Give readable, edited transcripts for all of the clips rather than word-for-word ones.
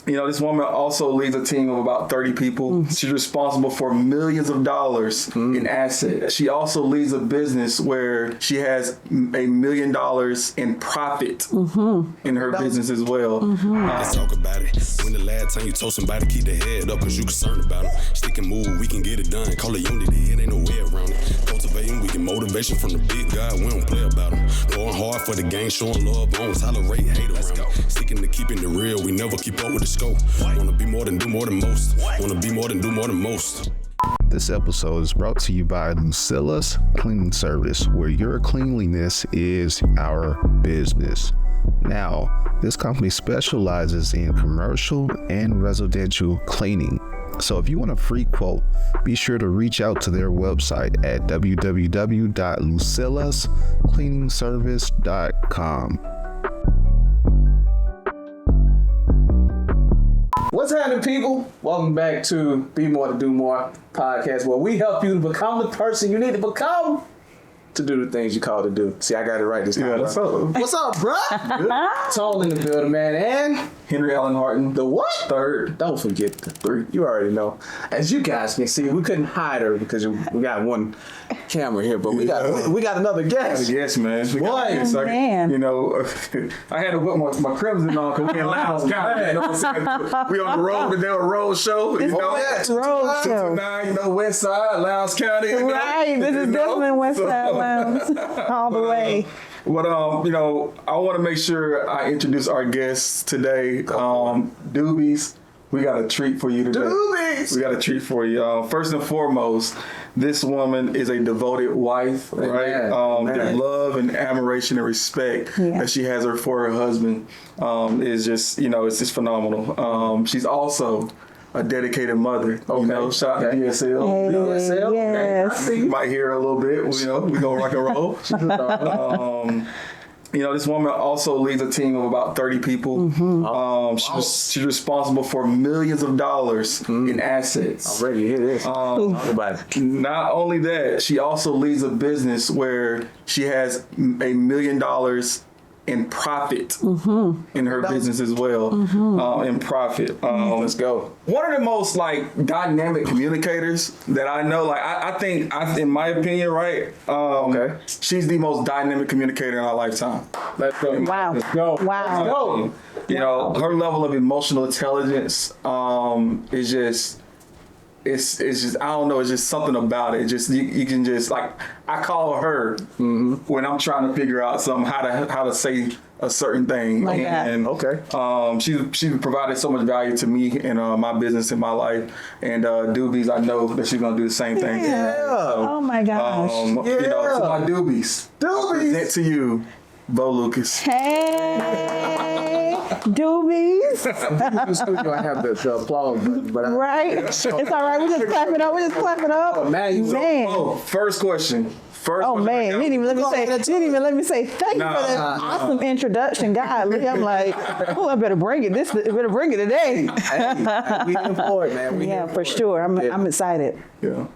This woman also leads a team of about 30 people. She's responsible for millions of dollars in assets. She also leads a business where she has $1 million in profit in her business as well. Let's talk about it. When the last time you told somebody keep their head up because you concerned about them. Stick and move, we can get it done. Call it unity, it ain't no way around it. Cultivating, we get motivation from the big guy. We don't play about them. Going hard for the game, showing love, don't tolerate hate around it. Sticking to keeping it real, we never keep up with the scope. Wanna be more than do more than most. Wanna be more than do more than most. This episode is brought to you by Lucilla's Cleaning Service, where your cleanliness is our business. Now, this company specializes in commercial and residential cleaning. So if you want a free quote, be sure to reach out to their website at www.lucillascleaningservice.com. What's happening, people? Welcome back to Be More to Do More podcast, where we help you to become the person you need to become to do the things you called to do. See, I got it right this time. Yeah, that's up. What's up, bro? Tone in the building, man. And Henry Allen Harton. the what? Third. Don't forget the 3. You already know. As you guys can see, we couldn't hide her because we got one camera here, but we got another guest. Yes, man. Boy, man. I had to put my crimson on because we in Lounge County. We on the road to do a road show. This is road show. Now, West Side, Lounge County. Right, this is definitely West Side Lounge. All the way. But, I want to make sure I introduce our guests today. Doobies, we got a treat for you today. Doobies! We got a treat for you. First and foremost, this woman is a devoted wife, right? The love and admiration and respect that she has for her husband is just, it's just phenomenal. She's also a dedicated mother. Shout out to DSL. Hey, DSL. yes. You might hear her a little bit. We gonna rock and roll. This woman also leads a team of about 30 people. She's responsible for millions of dollars in assets. I'm ready to hear this. Not only that, she also leads a business where she has $1 million in profit in her business as well. In profit. Let's go. One of the most dynamic communicators that I know. I think, in my opinion, right? She's the most dynamic communicator in our lifetime. Let's go. Wow. Let's go. Wow. Let's go. Her level of emotional intelligence is just. It's just, I don't know, it's just something about it. Just you can just I call her when I'm trying to figure out something, how to say a certain thing. Like that. And she's provided so much value to me in my business in my life. And Doobies, I know that she's gonna do the same thing. Oh my gosh. To my Doobies, I present to you Bo Lucas. Hey, Doobies. In the studio, I have the applause button, but Right? It's all right. We just clap it up. First question. Oh man, you didn't even let me say thank you for that awesome introduction, God. I'm like, I better bring it. Better bring it today. we in for it, man. For sure. I'm excited. Yeah.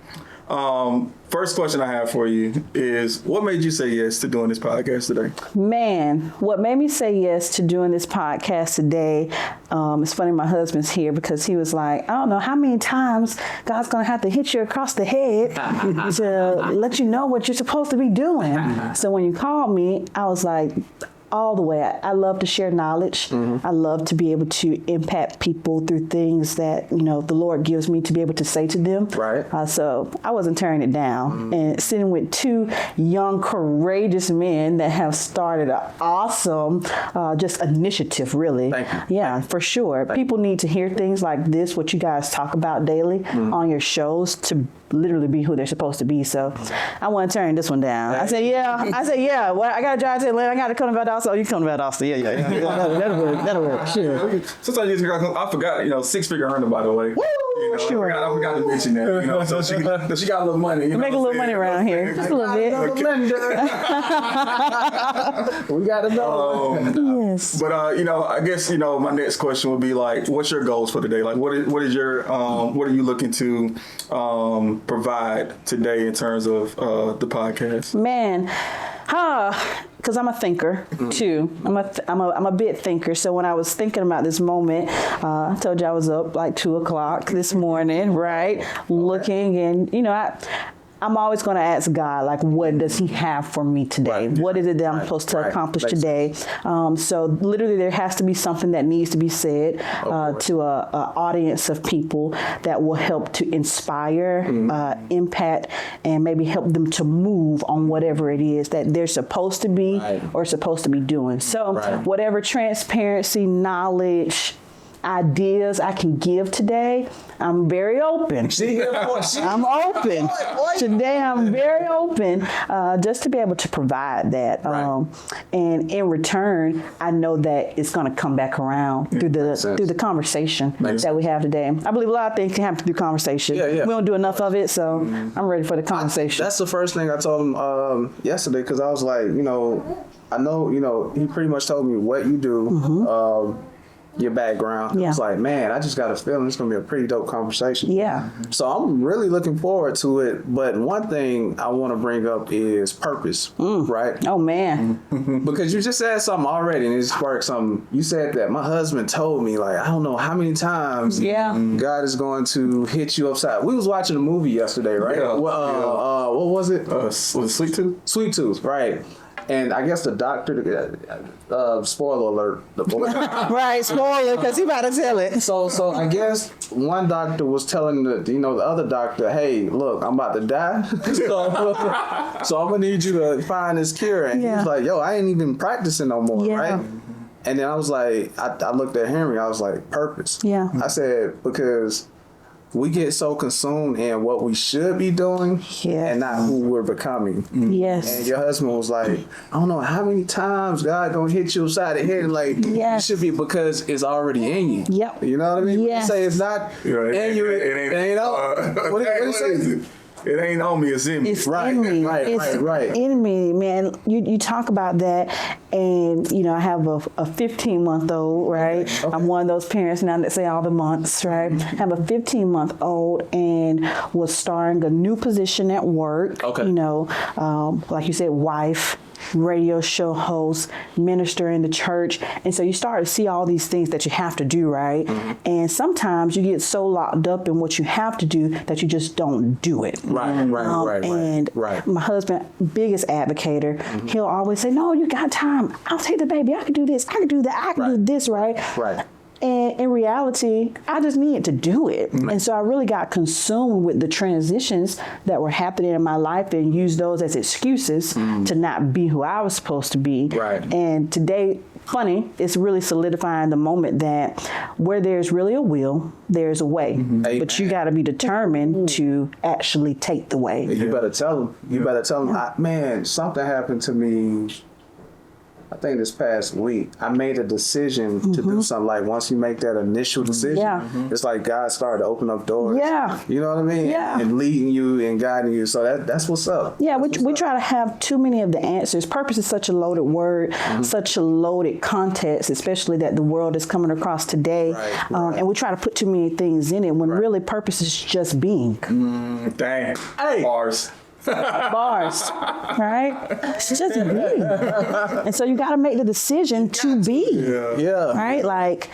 First question I have for you is, what made you say yes to doing this podcast today? Man, what made me say yes to doing this podcast today, it's funny my husband's here because he was like, I don't know how many times God's going to have to hit you across the head to let you know what you're supposed to be doing. So when you called me, I was like, all the way. I love to share knowledge. I love to be able to impact people through things that, the Lord gives me to be able to say to them. Right. So I wasn't turning it down. And sitting with 2 young, courageous men that have started an awesome just initiative, really. Thank you. Yeah, for sure. People need to hear things like this, what you guys talk about daily on your shows, to literally be who they're supposed to be. So I want to turn this one down. I said, yeah. Well, I got to drive to Atlanta. I got to come to Valdosta. Oh, you come to Valdosta. Yeah. That'll work. Sure. Sometimes I forgot, 6-figure earner, by the way. Woo! Sure. I forgot to mention that. So she got a little money. Make a little money around here. Just a little bit. We got to know. Yes. But I guess my next question would be what's your goals for today? What is your what are you looking to provide today in terms of the podcast? Man, because because I'm a thinker too. I'm a bit thinker. So when I was thinking about this moment, I told you I was up like 2:00 this morning, right? Looking, and I'm always going to ask God, like, what does he have for me today? Right. What is it that I'm supposed to accomplish today? So literally there has to be something that needs to be said to a audience of people that will help to inspire, impact, and maybe help them to move on whatever it is that they're supposed to be or supposed to be doing. So whatever transparency, knowledge, ideas I can give today, I'm very open. I'm open. Today I'm very open just to be able to provide that. And in return, I know that it's going to come back around through the conversation that we have today. I believe a lot of things can happen through conversation. We don't do enough of it, so I'm ready for the conversation. That's the first thing I told him yesterday, because I was like, I know, he pretty much told me what you do. Your background. It's like, man, I just got a feeling it's gonna be a pretty dope conversation. So I'm really looking forward to it. But one thing I want to bring up is purpose, right? Oh man, because you just said something already, and it sparked something. You said that my husband told me, like, I don't know how many times God is going to hit you upside. We was watching a movie yesterday, right? What was it? Sweet Tooth. Sweet Tooth, right? And I guess the doctor, spoiler alert. right, spoiler, because he about to tell it. So I guess one doctor was telling the other doctor, hey, look, I'm about to die. so I'm going to need you to find this cure. And he was like, yo, I ain't even practicing no more, right? And then I was like, I looked at Henry, I was like, purpose. I said, because we get so consumed in what we should be doing and not who we're becoming. And your husband was like, I don't know how many times God gonna hit you upside the head, and like, you should be, because it's already in you. You know what I mean? You say it's not in you, it ain't out. What did you say? It ain't on me, it's in me. It's in me. It's in me, man. You talk about that, and I have a 15-month-old, right? I'm one of those parents now that say all the months, right? I have a 15-month-old and was starting a new position at work. Like you said, wife, radio show host, minister in the church. And so you start to see all these things that you have to do, right? And sometimes you get so locked up in what you have to do that you just don't do it. And my husband, biggest advocator, he'll always say, no, you got time. I'll take the baby. I can do this. I can do that. I can do this, right? And in reality, I just needed to do it. And so I really got consumed with the transitions that were happening in my life and used those as excuses to not be who I was supposed to be. And today, funny, it's really solidifying the moment that where there's really a will, there's a way. But you got to be determined to actually take the way. You better tell them. You better tell them, man, something happened to me. I think this past week, I made a decision to do something. Like, once you make that initial decision, it's like God started to open up doors. You know what I mean? And leading you and guiding you. So that's what's up. We try to have too many of the answers. Purpose is such a loaded word, such a loaded context, especially that the world is coming across today. And we try to put too many things in it when really purpose is just being. Dang. Bars. Bars, right? It's just being. And so you got to make the decision to be. Right? Like,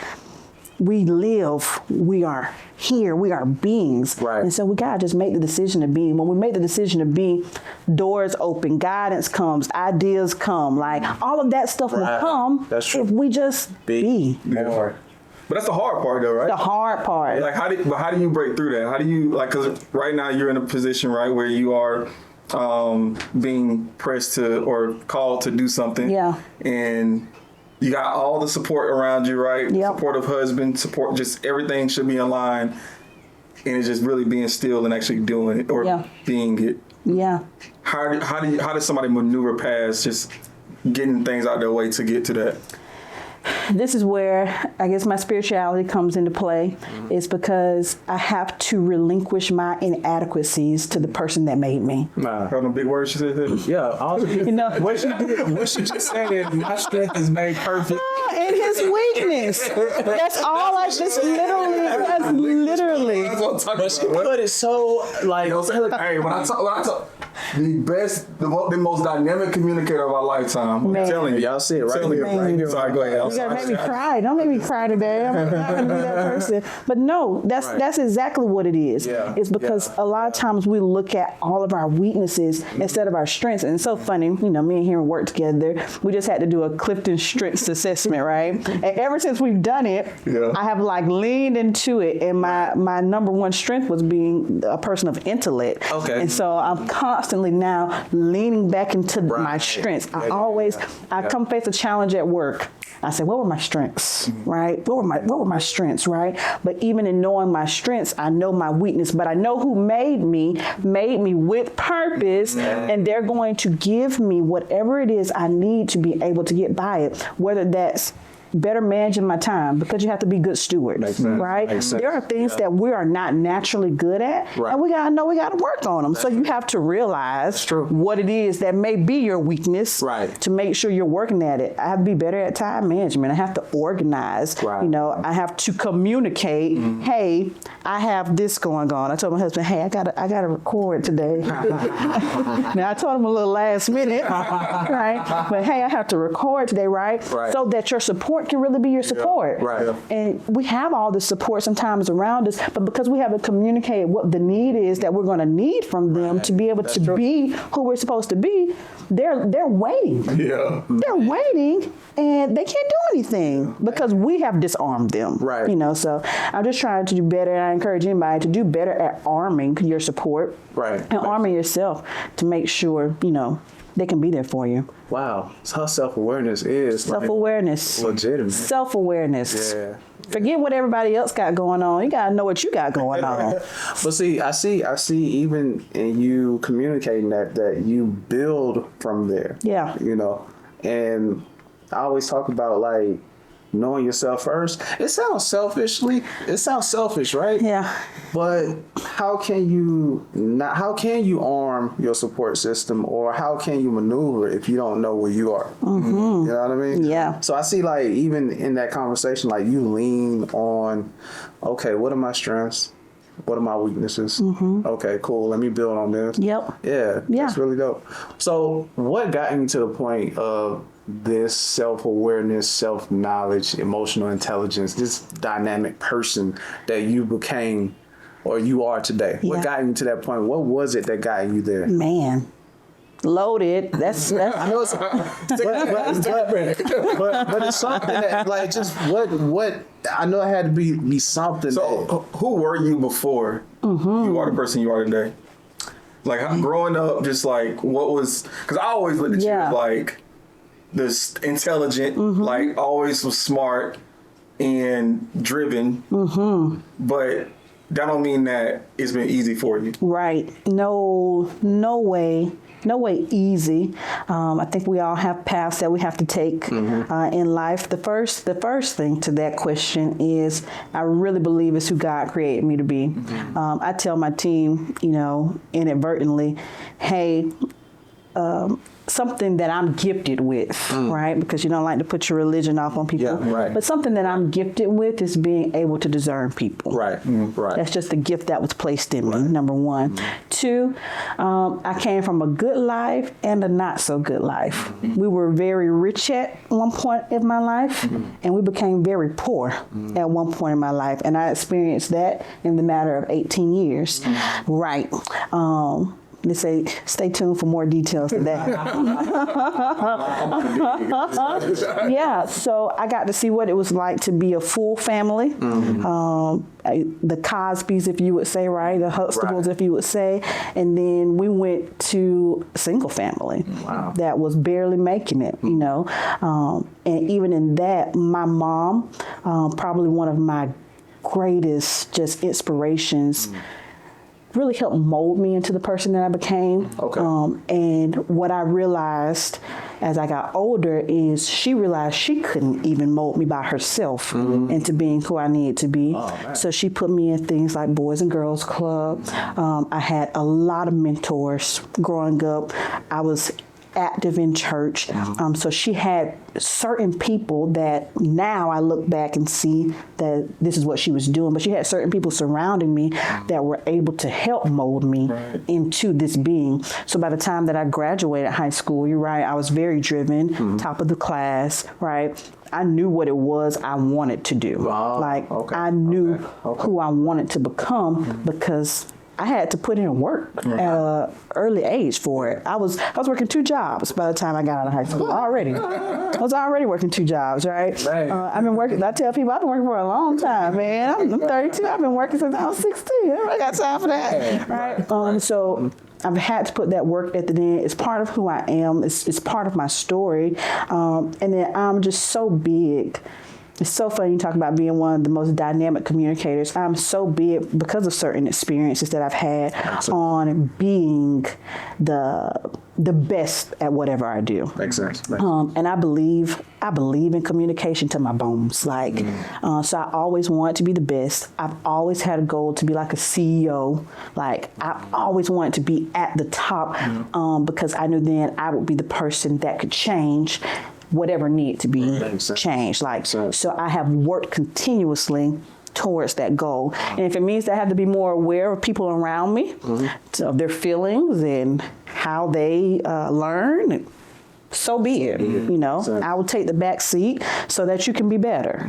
we live, we are here, we are beings. And so we got to just make the decision to be. When we make the decision to be, doors open, guidance comes, ideas come. Like, all of that stuff will come if we just be. But that's the hard part, though, right? The hard part. Like, how do you break through that? How do you, like, because right now you're in a position, right, where you are being pressed to or called to do something. And you got all the support around you, right? Supportive husband, support, just everything should be in line. And it's just really being still and actually doing it or being it. How does somebody maneuver past just getting things out their way to get to that? This is where I guess my spirituality comes into play. It's because I have to relinquish my inadequacies to the person that made me. Have no big words she said that? What she just said is, my strength is made perfect in his weakness. That's all I just literally. But she put it so like. Hey, when I talk. the most dynamic communicator of our lifetime. Man. I'm telling you. Y'all see it right here. Right here. Sorry, go ahead. You gotta make me cry. Don't make me cry today. I'm not gonna be that person. But no, that's exactly what it is. Yeah. It's because a lot of times we look at all of our weaknesses instead of our strengths. And it's so funny, me and him work together. We just had to do a Clifton Strengths assessment, right? And ever since we've done it, I have like leaned into it. And my number one strength was being a person of intellect. Okay. And so I'm constantly now leaning back into my strengths. I come face a challenge at work. I said, what were my strengths, right? What were my strengths, right? But even in knowing my strengths, I know my weakness, but I know who made me with purpose, and they're going to give me whatever it is I need to be able to get by it, whether that's better managing my time, because you have to be good stewards, right? There are things that we are not naturally good at, and we gotta know we gotta work on them. So you have to realize what it is that may be your weakness, to make sure you're working at it. I have to be better at time management. I have to organize. I have to communicate. Hey, I have this going on. I told my husband, hey, I gotta record today. Now I told him a little last minute, right? But hey, I have to record today, right? So that your support can really be your support. And we have all the support sometimes around us, but because we haven't communicated what the need is that we're going to need from them to be able to be who we're supposed to be, they're waiting. They're waiting, and they can't do anything because we have disarmed them. So I'm just trying to do better, and I encourage anybody to do better at arming your support and arming yourself to make sure, they can be there for you. Wow. So her self-awareness is self-awareness. Legitimate. Self-awareness. Forget what everybody else got going on. You got to know what you got going on. But see, I see even in you communicating that you build from there. And I always talk about like knowing yourself first. It sounds selfish, right? But how can you arm your support system, or how can you maneuver if you don't know where you are? You know what I mean? So I see like even in that conversation, like you lean on, okay, what are my strengths? What are my weaknesses? Okay, cool. Let me build on this. That's really dope. So what got you to the point of this self-awareness, self-knowledge, emotional intelligence, this dynamic person that you became or you are today? What got you to that point? What was it that got you there? Man, loaded. That's I know it's but it's something that like just what I know it had to be something. So who were you before you are the person you are today? Like growing up, just like what was, because I always looked at you as like this intelligent, like always was smart and driven, but that don't mean that it's been easy for you. Right. No way easy. I think we all have paths that we have to take in life. The first thing to that question is I really believe it's who God created me to be. I tell my team, inadvertently, hey, something that I'm gifted with, right? Because you don't like to put your religion off on people. But something that I'm gifted with is being able to discern people. That's just a gift that was placed in me, number one. Two, I came from a good life and a not so good life. We were very rich at one point in my life, and we became very poor at one point in my life. And I experienced that in the matter of 18 years. They say, stay tuned for more details to that. So I got to see what it was like to be a full family. The Cosbys, if you would say, right? The Huxtables, if you would say. And then we went to a single family that was barely making it, And even in that, my mom, probably one of my greatest just inspirations, really helped mold me into the person that I became. And what I realized as I got older is she realized she couldn't even mold me by herself into being who I needed to be. So she put me in things like Boys and Girls Club. I had a lot of mentors growing up. I was active in church. So she had certain people that now I look back and see that this is what she was doing. But she had certain people surrounding me that were able to help mold me into this being. So by the time that I graduated high school, you're right, I was very driven, top of the class, right? I knew what it was I wanted to do. I knew who I wanted to become because I had to put in work at an early age for it. I was working 2 jobs by the time I got out of high school already. I was already working 2 jobs, right? I've been working, I tell people I've been working for a long time, man. I'm 32. I've been working since I was 16. I got time for that, right? So I've had to put that work ethic in. It's part of who I am. It's part of my story. And then I'm just so big. It's so funny you talk about being one of the most dynamic communicators. I'm so big because of certain experiences that I've had on being the best at whatever I do. Makes sense. And I believe in communication to my bones. So I always wanted to be the best. I've always had a goal to be like a CEO. Like I always wanted to be at the top because I knew then I would be the person that could change whatever needed to be changed. So I have worked continuously towards that goal. And if it means that I have to be more aware of people around me, of their feelings and how they learn, so be it. I will take the back seat so that you can be better,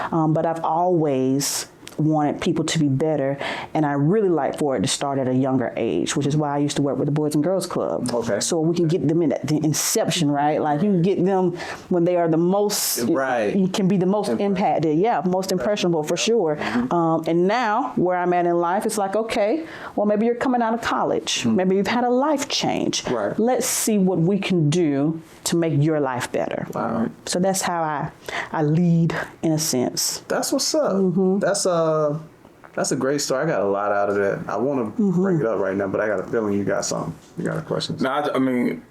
but I've always wanted people to be better, and I really like for it to start at a younger age, which is why I used to work with the Boys and Girls Club. So we can get them in the inception, right? Like you can get them when they are the most, you can be the most impacted, most impressionable for sure. And now where I'm at in life, it's like, okay, well maybe you're coming out of college, maybe you've had a life change. Let's see what we can do to make your life better. So that's how I lead in a sense. That's what's up. That's a great story. I got a lot out of that. I want to bring it up right now, but I got a feeling you got something. You got a question. No, I mean,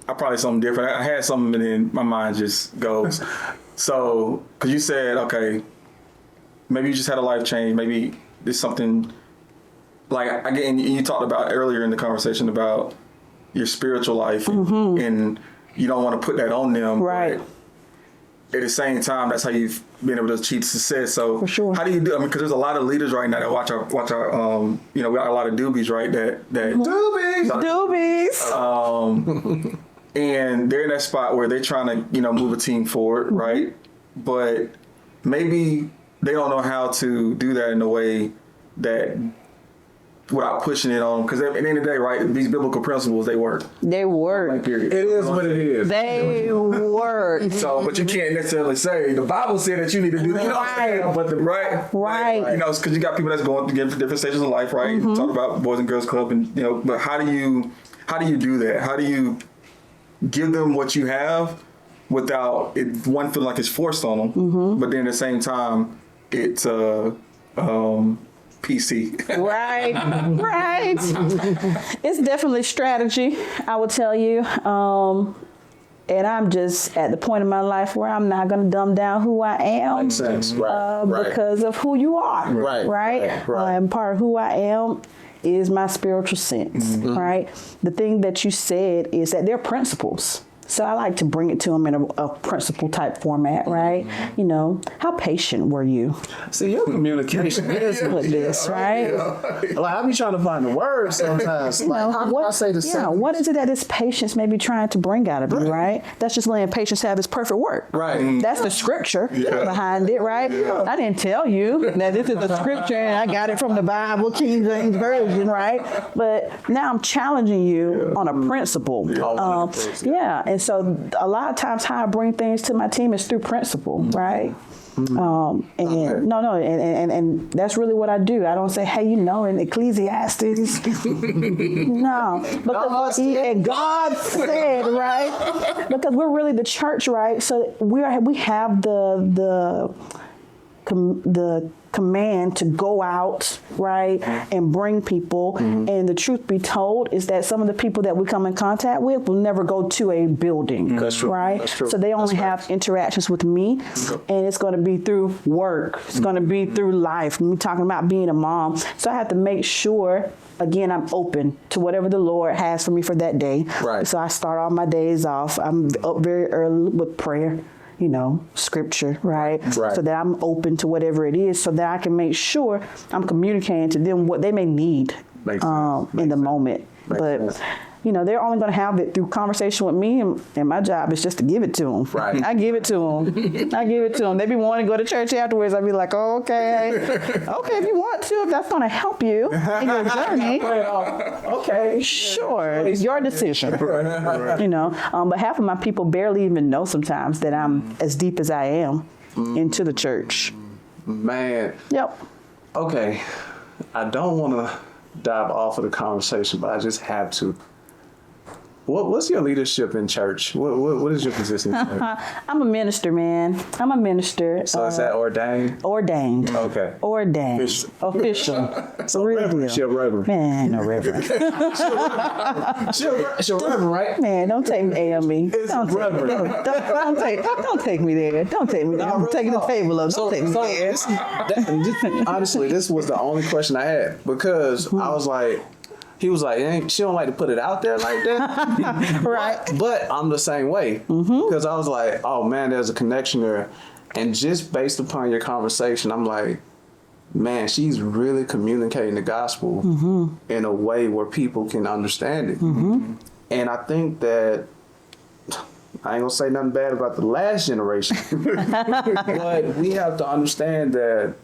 I probably something different. I had something, and then my mind just goes. So, because you said, okay, maybe you just had a life change. Maybe there's something like again. You talked about earlier in the conversation about your spiritual life, and you don't want to put that on them, right? At the same time, that's how you've been able to achieve success. So for sure. How do you do? I mean, because there's a lot of leaders right now that watch our we got a lot of doobies, right? That doobies. And they're in that spot where they're trying to move a team forward, right? But maybe they don't know how to do that in a way that without pushing it on, because at the end of the day, right, these biblical principles, they work. They work. Period. It is what it is. They work. So, but you can't necessarily say the Bible said that you need to do that. Right. But right. Because you got people that's going through different stages of life, right? Talk about Boys and Girls Club, and but how do you do that? How do you give them what you have without it feeling like it's forced on them, but then at the same time it's PC. Right. It's definitely strategy, I will tell you. And I'm just at the point in my life where I'm not going to dumb down who I am. Makes sense. Because of who you are. Right. And part of who I am is my spiritual sense. Right. The thing that you said is that they're principles. So I like to bring it to them in a principle type format, right? How patient were you? See, your communication is with this, right? Like I be trying to find the words sometimes. How can I say the same? What is it that this patience may be trying to bring out of you, right? That's just letting patience have its perfect work. Right. That's the scripture behind it, right? I didn't tell you that this is the scripture and I got it from the Bible, King James Version, right? But now I'm challenging you on a principle. And so a lot of times how I bring things to my team is through principle, right? And that's really what I do. I don't say, hey, in Ecclesiastes, no, because God said, right? Because we're really the church, right? So we have the command to go out, right, and bring people. And the truth be told is that some of the people that we come in contact with will never go to a building. That's true. Right? That's true. So they only have interactions with me, and it's going to be through work. It's going to be through life. Me talking about being a mom. So I have to make sure, again, I'm open to whatever the Lord has for me for that day. Right. So I start all my days off. I'm up very early with prayer, scripture, right? So that I'm open to whatever it is, so that I can make sure I'm communicating to them what they may need in the moment. But they're only going to have it through conversation with me, and my job is just to give it to them. Right. I give it to them. They be wanting to go to church afterwards. I be like, oh, okay, if you want to, if that's going to help you in your journey, okay, sure, it's your decision. But half of my people barely even know sometimes that I'm as deep as I am into the church. Man. Yep. Okay, I don't want to dive off of the conversation, but I just have to. What's your leadership in church? What is your position in church? I'm a minister, man. I'm a minister. So is that ordained? Ordained. Okay. Ordained. Official. So real. She a reverend. Man, no reverend. She a reverend, right? Man, don't take me AME. It's Don't take me there. Don't take me there. I'm taking the table up. Don't take me there. Honestly, this was the only question I had, because I was like, he was like, she don't like to put it out there like that. Right. But I'm the same way. Because I was like, oh man, there's a connection there. And just based upon your conversation, I'm like, man, she's really communicating the gospel in a way where people can understand it. And I think that, I ain't gonna say nothing bad about the last generation, but we have to understand that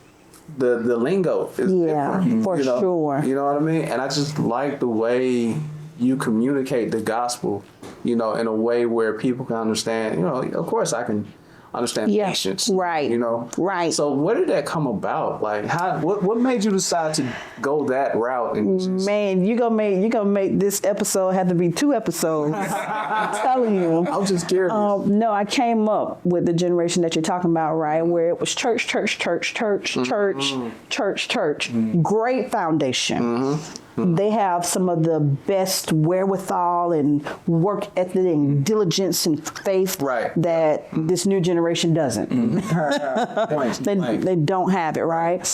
the lingo is different. For sure. You know what I mean? And I just like the way you communicate the gospel, in a way where people can understand. Of course I can understand patience. Right. Right. So where did that come about? Like, what made you decide to go that route? And man, you gonna make this episode have to be 2 episodes. I'm telling you. I'm just curious. No, I came up with the generation that you're talking about, right? Where it was church. Great foundation. They have some of the best wherewithal and work ethic and diligence and faith that this new generation doesn't. They don't have it, right?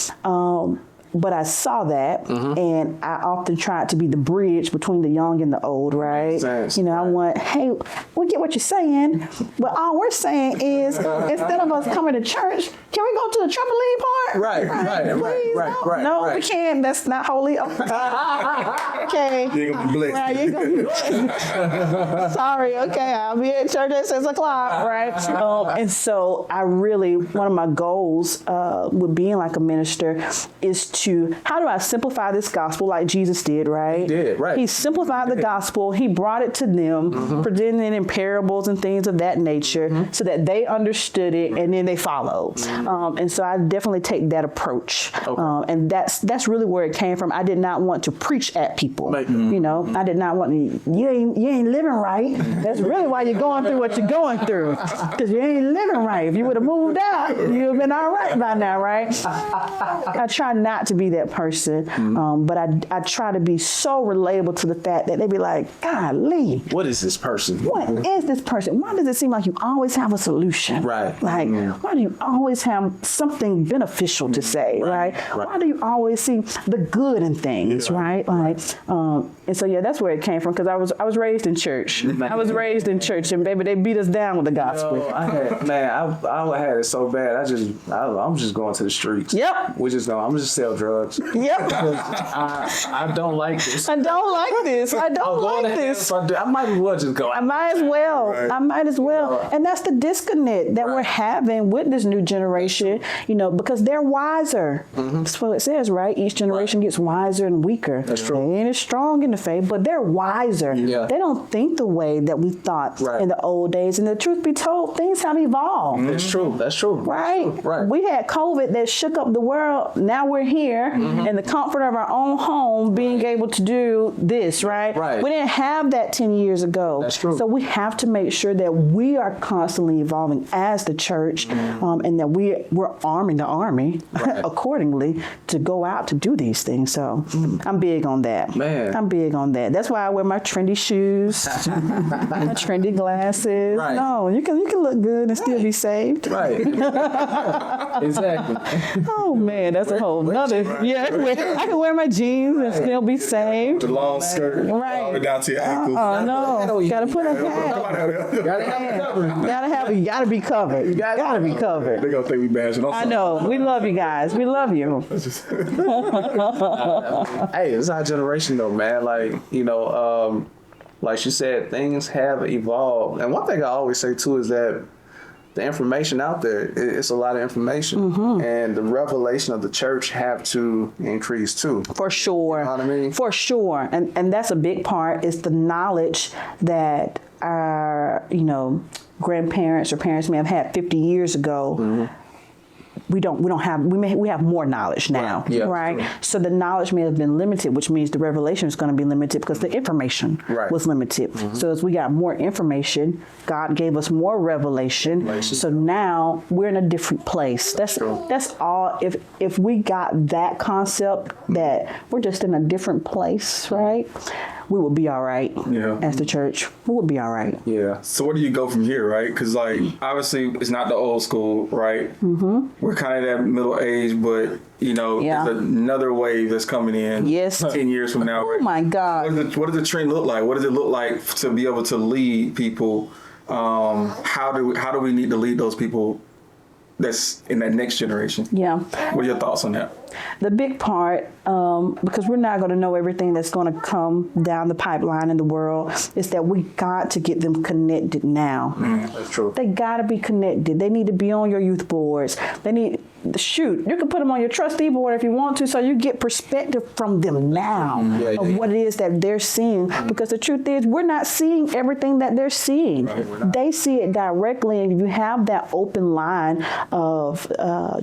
But I saw that, and I often tried to be the bridge between the young and the old, right? I want, hey, we get what you're saying, but all we're saying is, instead of us coming to church, can we go to the trampoline park? Right. No, we can't. That's not holy. Okay. You're going to be blessed. Right, you're gonna be blessed. Sorry, okay, I'll be at church at 6 o'clock, right? And so I really, one of my goals with being like a minister is to, how do I simplify this gospel like Jesus did, right? He did, right. He simplified the gospel. He brought it to them, presenting it in parables and things of that nature so that they understood it and then they followed. And so I definitely take that approach. And that's really where it came from. I did not want to preach at people. I did not want to, you ain't living right. That's really why you're going through what you're going through. Because you ain't living right. If you would have moved out, you'd have been all right by now, right? I try not to be that person, but I try to be so relatable to the fact that they be like, golly. What is this person? What is this person? Why does it seem like you always have a solution? Right. Like, why do you always have something beneficial to say, right? Why do you always see the good in things, right? Like, and so, that's where it came from, because I was raised in church. I was raised in church, and baby, they beat us down with the gospel. I had it so bad. I'm just going to the streets. Yep. I'm just sell drugs. Yep. I don't like this. I don't like this. I don't like this. I might as well just go. I might as well. Right. I might as well. And that's the disconnect that we're having with this new generation, because they're wiser. That's what it says, right? Each generation gets wiser and weaker. That's true. They ain't as strong in the faith, but they're wiser. Yeah. They don't think the way that we thought in the old days. And the truth be told, things have evolved. That's true. Right? Right. We had COVID that shook up the world. Now we're here. here in the comfort of our own home, being able to do this, right? Right. We didn't have that 10 years ago. That's true. So we have to make sure that we are constantly evolving as the church, and that we're arming the army accordingly to go out to do these things. So I'm big on that. Man. I'm big on that. That's why I wear my trendy shoes, my trendy glasses. Right. No, you can look good and still be saved. Right. Exactly. Oh man, that's a whole nother. Yeah, I can wear my jeans and still be saved. The long skirt, Right. all the way down to your ankles. Oh no, gotta put a hat. Gotta be covered. You gotta be covered. They gonna think we bashing on I know. We love you guys. We love you. Hey, it's our generation though, man. Like, like she said, things have evolved. And one thing I always say too is that the information out there, it's a lot of information. And the revelation of the church have to increase too. For sure. You know what I mean? For sure. And that's a big part, is the knowledge that our, grandparents or parents may have had 50 years ago. We have more knowledge now, Right. Yeah, right? true. So the knowledge may have been limited, which means the revelation is going to be limited because the information was limited. So as we got more information, God gave us more revelation. So now we're in a different place. That's all. If we got that concept that we're just in a different place, right? We will be all right. Yeah. As the church, we will be all right. Yeah. So where do you go from here, right? Because obviously it's not the old school, right? We're kind of that middle age, but there's another wave that's coming in. Yes. 10 years from now. Oh my God. What does the trend look like? What does it look like to be able to lead people? How do we need to lead those people that's in that next generation? Yeah. What are your thoughts on that? The big part, because we're not going to know everything that's going to come down the pipeline in the world, is that we got to get them connected now. That's true. They got to be connected. They need to be on your youth boards. You can put them on your trustee board if you want to, so you get perspective from them now of what it is that they're seeing. Because the truth is, we're not seeing everything that they're seeing. They see it directly, and if you have that open line of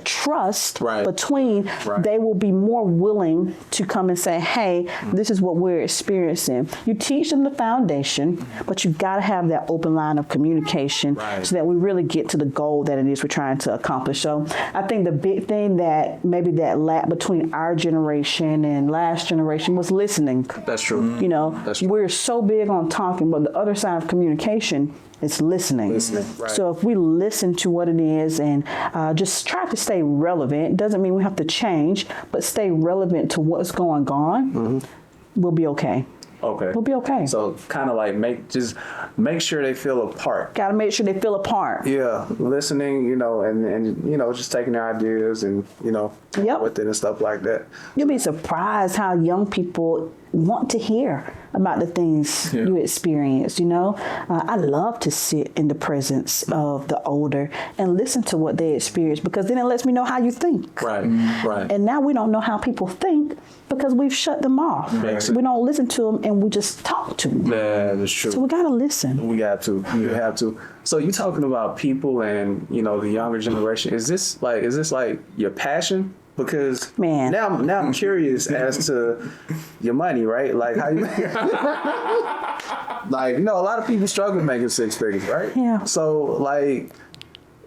trust between, they will be more willing to come and say, hey, this is what we're experiencing. You teach them the foundation, but you got to have that open line of communication so that we really get to the goal that it is we're trying to accomplish. So I think the big thing that maybe that lack between our generation and last generation was listening. That's true. We're so big on talking, but the other side of communication is listening. So if we listen to what it is and just try to stay relevant, doesn't mean we have to change, but stay relevant to what's going on, we'll be okay. Okay. We'll be okay. So kind of like make sure they feel a part. Got to make sure they feel a part. Yeah, listening, and just taking their ideas and, with it and stuff like that. You'll be surprised how young people want to hear about the things you experienced, I love to sit in the presence of the older and listen to what they experience, because then it lets me know how you think. Right. And now we don't know how people think because we've shut them off. We don't listen to them and we just talk to them. Yeah, that's true. So we got to listen. We got to. We have to. So you talking about people and, the younger generation. Is this like your passion? Because now I'm curious as to your money, right? Like how you a lot of people struggle making six figures, right? Yeah. So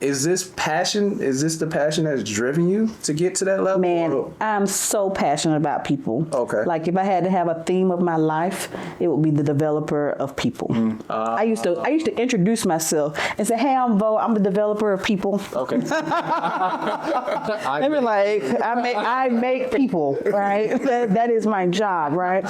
is this the passion that's driven you to get to that level? Man, I'm so passionate about people. Okay. Like if I had to have a theme of my life, it would be the developer of people. I used to introduce myself and say, hey, I'm Vo, I'm the developer of people. Okay. They'd be like, I make people, right? That is my job, right?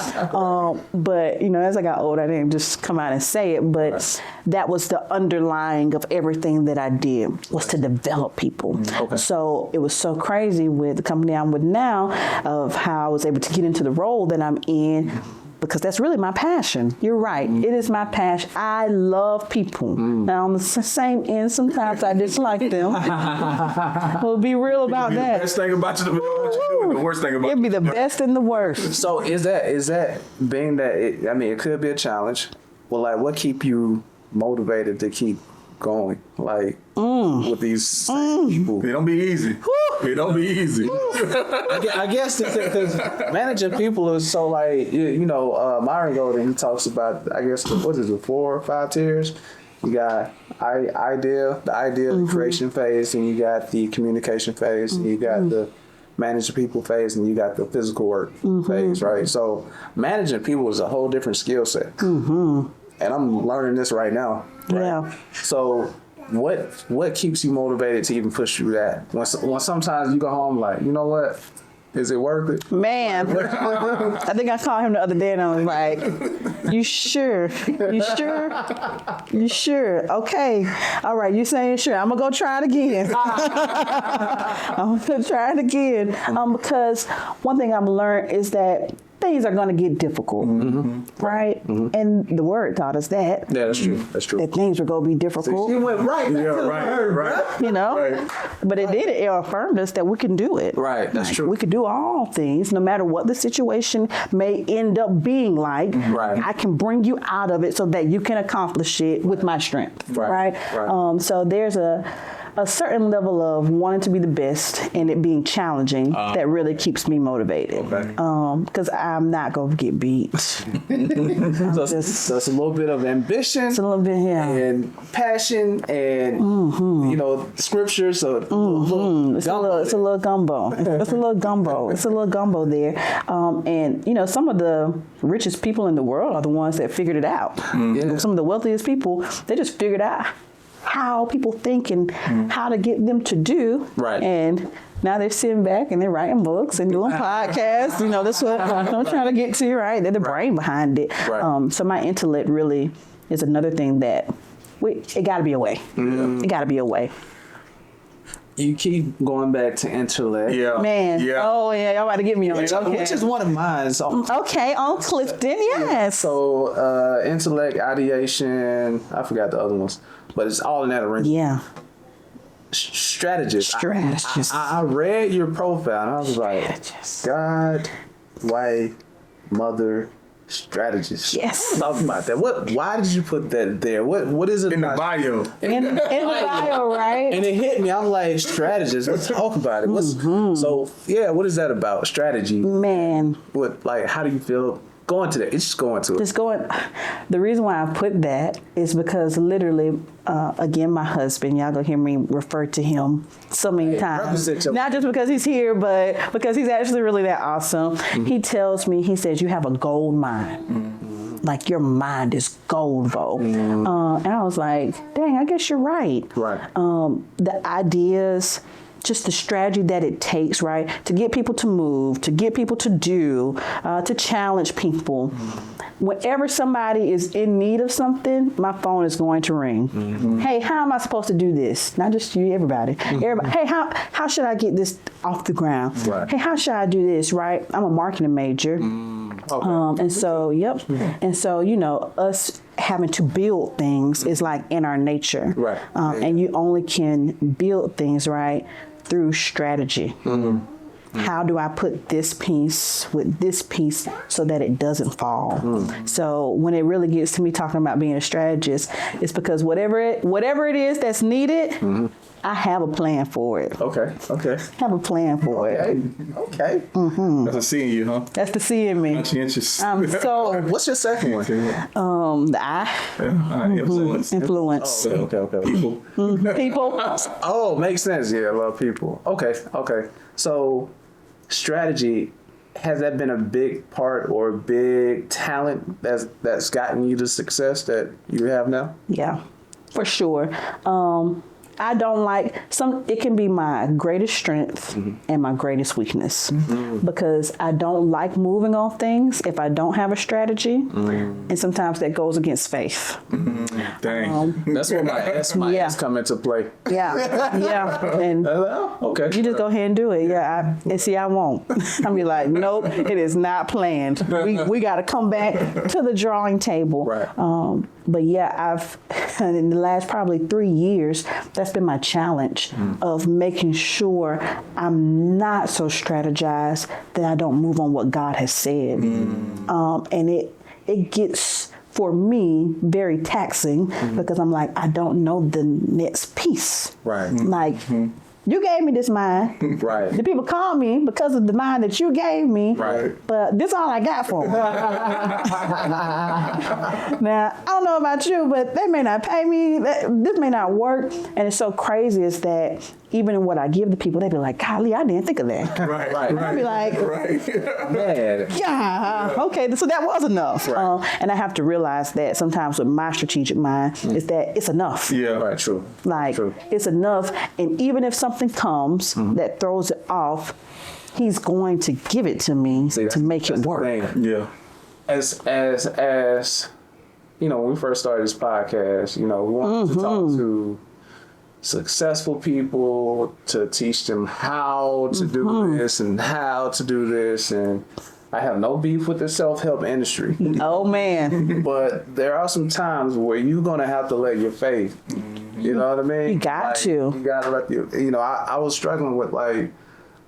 But as I got older, I didn't just come out and say it, but that was the underlying of everything that I did, was to develop people. Okay. So it was so crazy with the company I'm with now, of how I was able to get into the role that I'm in, because that's really my passion. You're right. It is my passion. I love people. Now, on the same end, sometimes I dislike them. We'll be real about that. The best thing about you, what you do, and the worst thing about It'd be the best and the worst. So is that being that it could be a challenge? Well, what keep you motivated to keep going? With these people. It don't be easy. It don't be easy. I guess because managing people is so like, Myron Golden, he talks about, I guess, what is it, 4 or 5 tiers? You got the creation phase, and you got the communication phase, and you got the managing people phase, and you got the physical work phase, right? So managing people is a whole different skill set. And I'm learning this right now. Right? Yeah. So what keeps you motivated to even push through that? When sometimes you go home like, you know what? Is it worth it? Man, I think I called him the other day and I was like, you sure? You sure? You sure? Okay. All right, you saying sure. I'm going to go try it again. I'm going to try it again. Because one thing I've learned is that things are going to get difficult, right? And the word taught us that. Yeah, that's true. That's true. That things were going to be difficult. You went right. Yeah, right. You know, Right. but it affirmed us that we can do it. Right, that's true. We could do all things, no matter what the situation may end up being like. Right. I can bring you out of it so that you can accomplish it with my strength. Right. So there's a certain level of wanting to be the best and it being challenging that really keeps me motivated. Because I'm not going to get beat. So it's a little bit of ambition. It's a little bit, and passion and scripture. So it's a little gumbo. It's a little gumbo. It's a little gumbo there. And some of the richest people in the world are the ones that figured it out. Some of the wealthiest people, they just figured out how people think and how to get them to do. Right. And now they're sitting back and they're writing books and doing podcasts. That's what I'm trying to get to, right? They're the brain behind it. Right. So my intellect really is another thing that it got to be a way. It got to be a way. You keep going back to intellect. Yeah. Man. Yeah. Oh, yeah. Y'all about to get me on it. Okay. Which is one of mine. So, Okay, on Clifton, yes. so intellect, ideation, I forgot the other ones, but it's all in that arrangement. Yeah. Strategist. Strategist. I read your profile and I was like, God, wife, mother, strategist. Yes. Talk about that. Why did you put that there? What is it In the about? bio. In the bio, right? And it hit me. I'm like, strategist. Let's talk about it. So yeah, what is that about? Strategy. Man. How do you feel going to that? It's just going to it. Just going. The reason why I put that is because literally, again, my husband, y'all gonna hear me refer to him so many times. Not just because he's here, but because he's actually really that awesome. He tells me, he says, you have a gold mind. Like your mind is gold, Vo. And I was like, dang, I guess you're right. Right. The ideas, just the strategy that it takes, right, to get people to move, to get people to do, to challenge people. Whenever somebody is in need of something, my phone is going to ring. Hey, how am I supposed to do this? Not just you, everybody. Everybody. Hey, how should I get this off the ground? Right. Hey, how should I do this, right? I'm a marketing major. Okay. And so, And so, us having to build things is like in our nature. Right. And you only can build things, right, through strategy. How do I put this piece with this piece so that it doesn't fall? So when it really gets to me talking about being a strategist, it's because whatever it is that's needed, I have a plan for it. Okay. Have a plan for it. Okay. That's a C in you, huh? That's the C in me. Conscientious. So What's your second one? the I, Influence. influence. Okay. People. People. Oh, makes sense. Yeah, I love people. Okay. So, strategy, has that been a big part or a big talent that's gotten you the success that you have now? Yeah, for sure. I don't like it can be my greatest strength and my greatest weakness because I don't like moving on things if I don't have a strategy. And sometimes that goes against faith. Dang. That's where my S come into play. Yeah. And Okay. you just go ahead and do it. Yeah. I won't. I'll be like, nope, it is not planned. We got to come back to the drawing table. Right. But yeah, I've, in the last probably 3 years, that's been my challenge of making sure I'm not so strategized that I don't move on what God has said. And it gets, for me, very taxing because I'm like, I don't know the next piece. Right. Like, You gave me this mind. Right. The people call me because of the mind that you gave me. Right. But this all I got for them. Now, I don't know about you, but they may not pay me. This may not work. And it's so crazy is that even in what I give the people, they be like, golly, I didn't think of that. Right. I'd be like, Man. yeah, okay, so that was enough. Right. And I have to realize that sometimes with my strategic mind is that it's enough. Yeah. Right, true. Like, True. it's enough. And even if something comes that throws it off, he's going to give it to me See, to make it that's the work. thing. Yeah. As you know, when we first started this podcast, you know, we wanted to talk to successful people to teach them how to do this and how to do this. And I have no beef with the self-help industry. Oh, man. But there are some times where you're going to have to let your faith, you know what I mean? You got to. You got to let you know, I was struggling with like,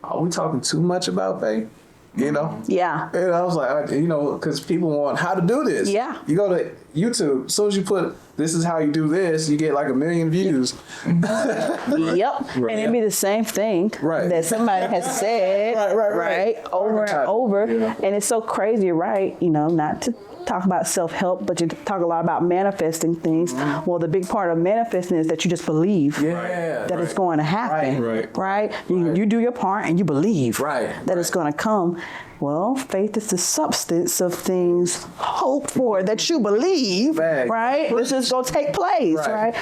are we talking too much about faith? You know? Yeah. And I was like, you know, because people want how to do this. Yeah. You go to YouTube, as soon as you put, this is how you do this, you get like 1 million views. Yep. And it'd be the same thing that somebody has said right over and over. Yeah. And it's so crazy, right? You know, not to talk about self-help, but you talk a lot about manifesting things. Well, the big part of manifesting is that you just believe that it's going to happen. Right? You do your part and you believe that it's going to come. Well, faith is the substance of things hoped for that you believe, right? This is going to take place, right?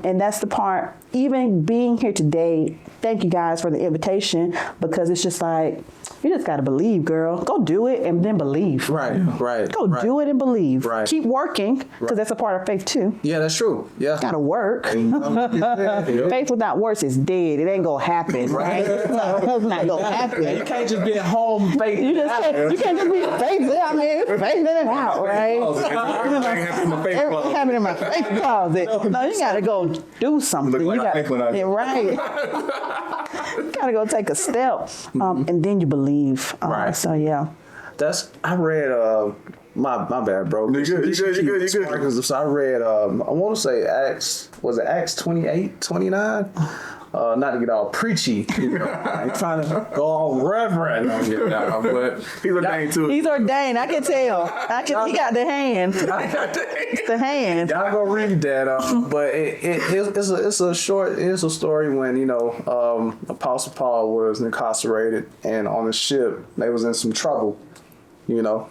And that's the part, even being here today, thank you guys for the invitation, because it's just like, you just got to believe, girl. Go do it and then believe. Go do it and believe. Keep working, because that's a part of faith too. Yeah, that's true. Yeah. Got to work. Faith without works is dead. It ain't going to happen, right? It's not going to happen. You can't just be at home faith. You can't just be faith. I mean, faith in and out, right? Everything happened in my faith closet. No, you got to go do something. Look like Right. You got to go take a step, and then you believe. So yeah. I read, my bad, bro. You good. So I read, I want to say Acts 28, 29? Not to get all preachy, you know. I ain't trying to go all reverend on you now, but he's ordained too. He's ordained. I can tell. He got the hand. It's the hand. Y'all go read that. But it's a story when, you know, Apostle Paul was incarcerated and on the ship they was in some trouble, you know.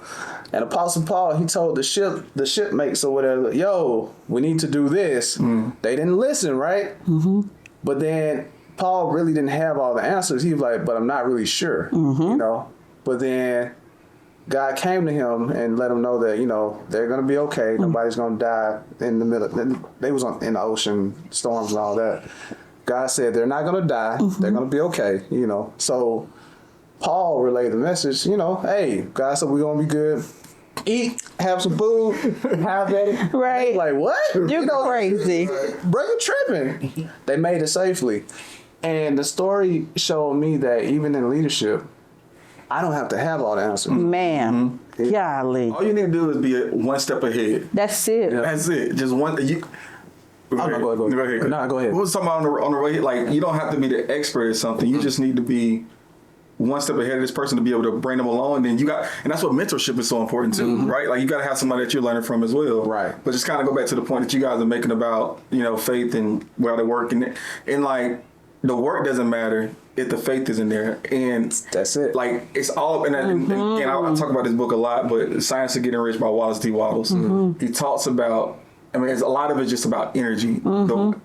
And Apostle Paul, he told the shipmates or whatever, yo, we need to do this. They didn't listen, right? But then Paul really didn't have all the answers. He was like, but I'm not really sure, you know. But then God came to him and let him know that, you know, they're going to be okay. Nobody's going to die in the middle. They was in the ocean, storms and all that. God said they're not going to die. They're going to be okay, you know. So Paul relayed the message, you know, hey, God said we're going to be good. Eat, have some food, have at it. Right. Like, what? You're crazy. Bro, you tripping. They made it safely. And the story showed me that even in leadership, I don't have to have all the answers. Man, golly. All you need to do is be one step ahead. That's it. That's it. Just one. Go ahead. No, go ahead. What was talking about on the way? Like, you don't have to be the expert at something. You just need to be one step ahead of this person to be able to bring them along. And that's what mentorship is so important too, right? Like, you got to have somebody that you're learning from as well. Right. But just kind of go back to the point that you guys are making about, you know, faith and where they work. And like, the work doesn't matter if the faith isn't there. And that's it. Like, it's all, and again, I talk about this book a lot, but Science of Getting Rich by Wallace D. Wattles. He talks about, I mean, a lot of it's just about energy.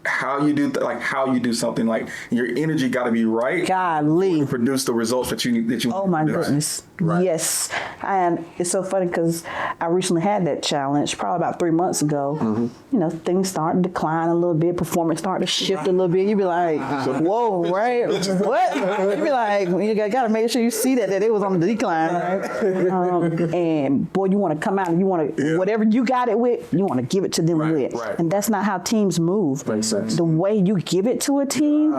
How you do how you do something, like your energy got to be right. Golly. To produce the results that you need. Oh my goodness. Right. Yes. And it's so funny because I recently had that challenge probably about 3 months ago. You know, things start to decline a little bit, performance start to shift a little bit. You be like, whoa, right? What? You be like, you got to make sure you see that it was on the decline, right? And boy, you want to come out and you want to, whatever you got it with, you want to give it to them with. And that's not how teams move. Makes sense. The way you give it to a team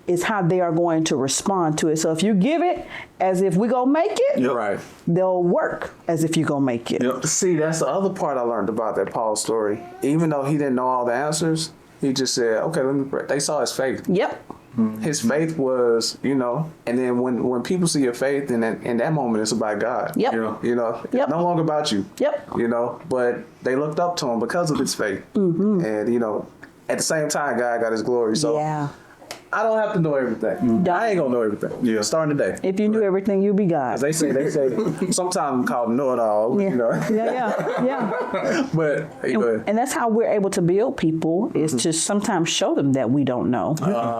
is how they are going to respond to it. So if you give it as if we gonna make it, they'll work as if you gonna make it. See, that's the other part I learned about that Paul story. Even though he didn't know all the answers, he just said, okay, let me pray. They saw his faith. His faith was, you know, and then when people see your faith in that moment, it's about God. Yep. You know, Yep. it's no longer about you. Yep. You know, but they looked up to him because of his faith. And, you know, at the same time, God got his glory. So Yeah. I don't have to know everything. I ain't gonna know everything. Yeah. Starting today. If you knew everything, you'd be God. As they say, sometimes called know-it-all, you know. Yeah. But, And that's how we're able to build people is to sometimes show them that we don't know.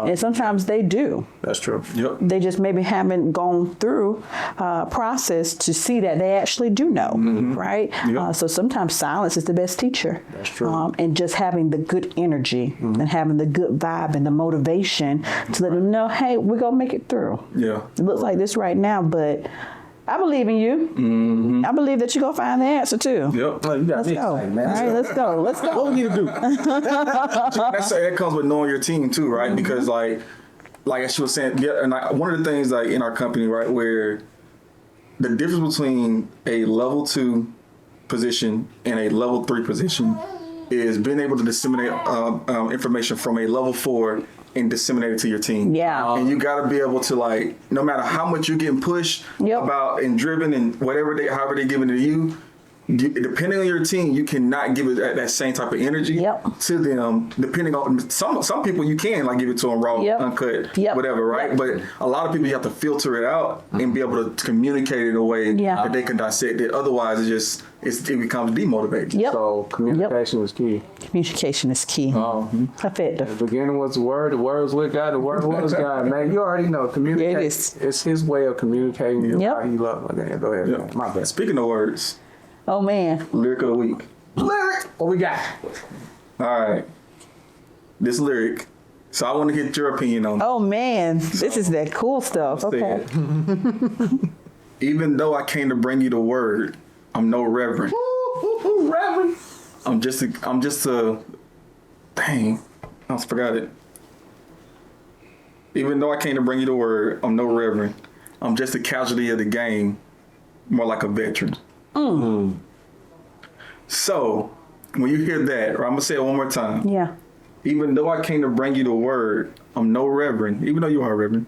And sometimes they do. that's true. Yep. They just maybe haven't gone through a process to see that they actually do know, right? Yep. So sometimes silence is the best teacher. That's true. And just having the good energy and having the good vibe and the motivation to let them know, hey, we're going to make it through. Yeah. It looks like this right now, but I believe in you. I believe that you're going to find the answer too. Yep. Well, you got Let's me go. excited, man. All right, let's go. Let's go. What we need to do? That comes with knowing your team too, right? Because like as she was saying, yeah, and one of the things like in our company, right, where the difference between a level 2 position and a level 3 position is being able to disseminate information from a level 4 and disseminate it to your team. Yeah. And you got to be able to, like, no matter how much you're getting pushed about and driven and however they're giving it to you, depending on your team, you cannot give it that same type of energy to them. Depending on some people, you can like give it to them raw, uncut, whatever, right? But a lot of people, you have to filter it out and be able to communicate it in a way that they can dissect it. Otherwise, it becomes demotivating. So communication was key. Communication is key. Effective. The beginning was the word was with God, the word was God. Man, you already know. Communicate. It's his way of communicating how he loves. Okay, go ahead. Yep. My bad. Speaking of words, Oh, man. lyric of the week. Lyric. What we got? All right. This lyric. So I want to get your opinion on it. Oh, man. This is that cool stuff. Okay. Even though I came to bring you the word, I'm no reverend. Reverend. I'm just a dang, I almost forgot it. Even though I came to bring you the word, I'm no reverend. I'm just a casualty of the game, more like a veteran. So when you hear that, or I'm gonna say it one more time. Yeah. Even though I came to bring you the word, I'm no reverend. Even though you are a reverend.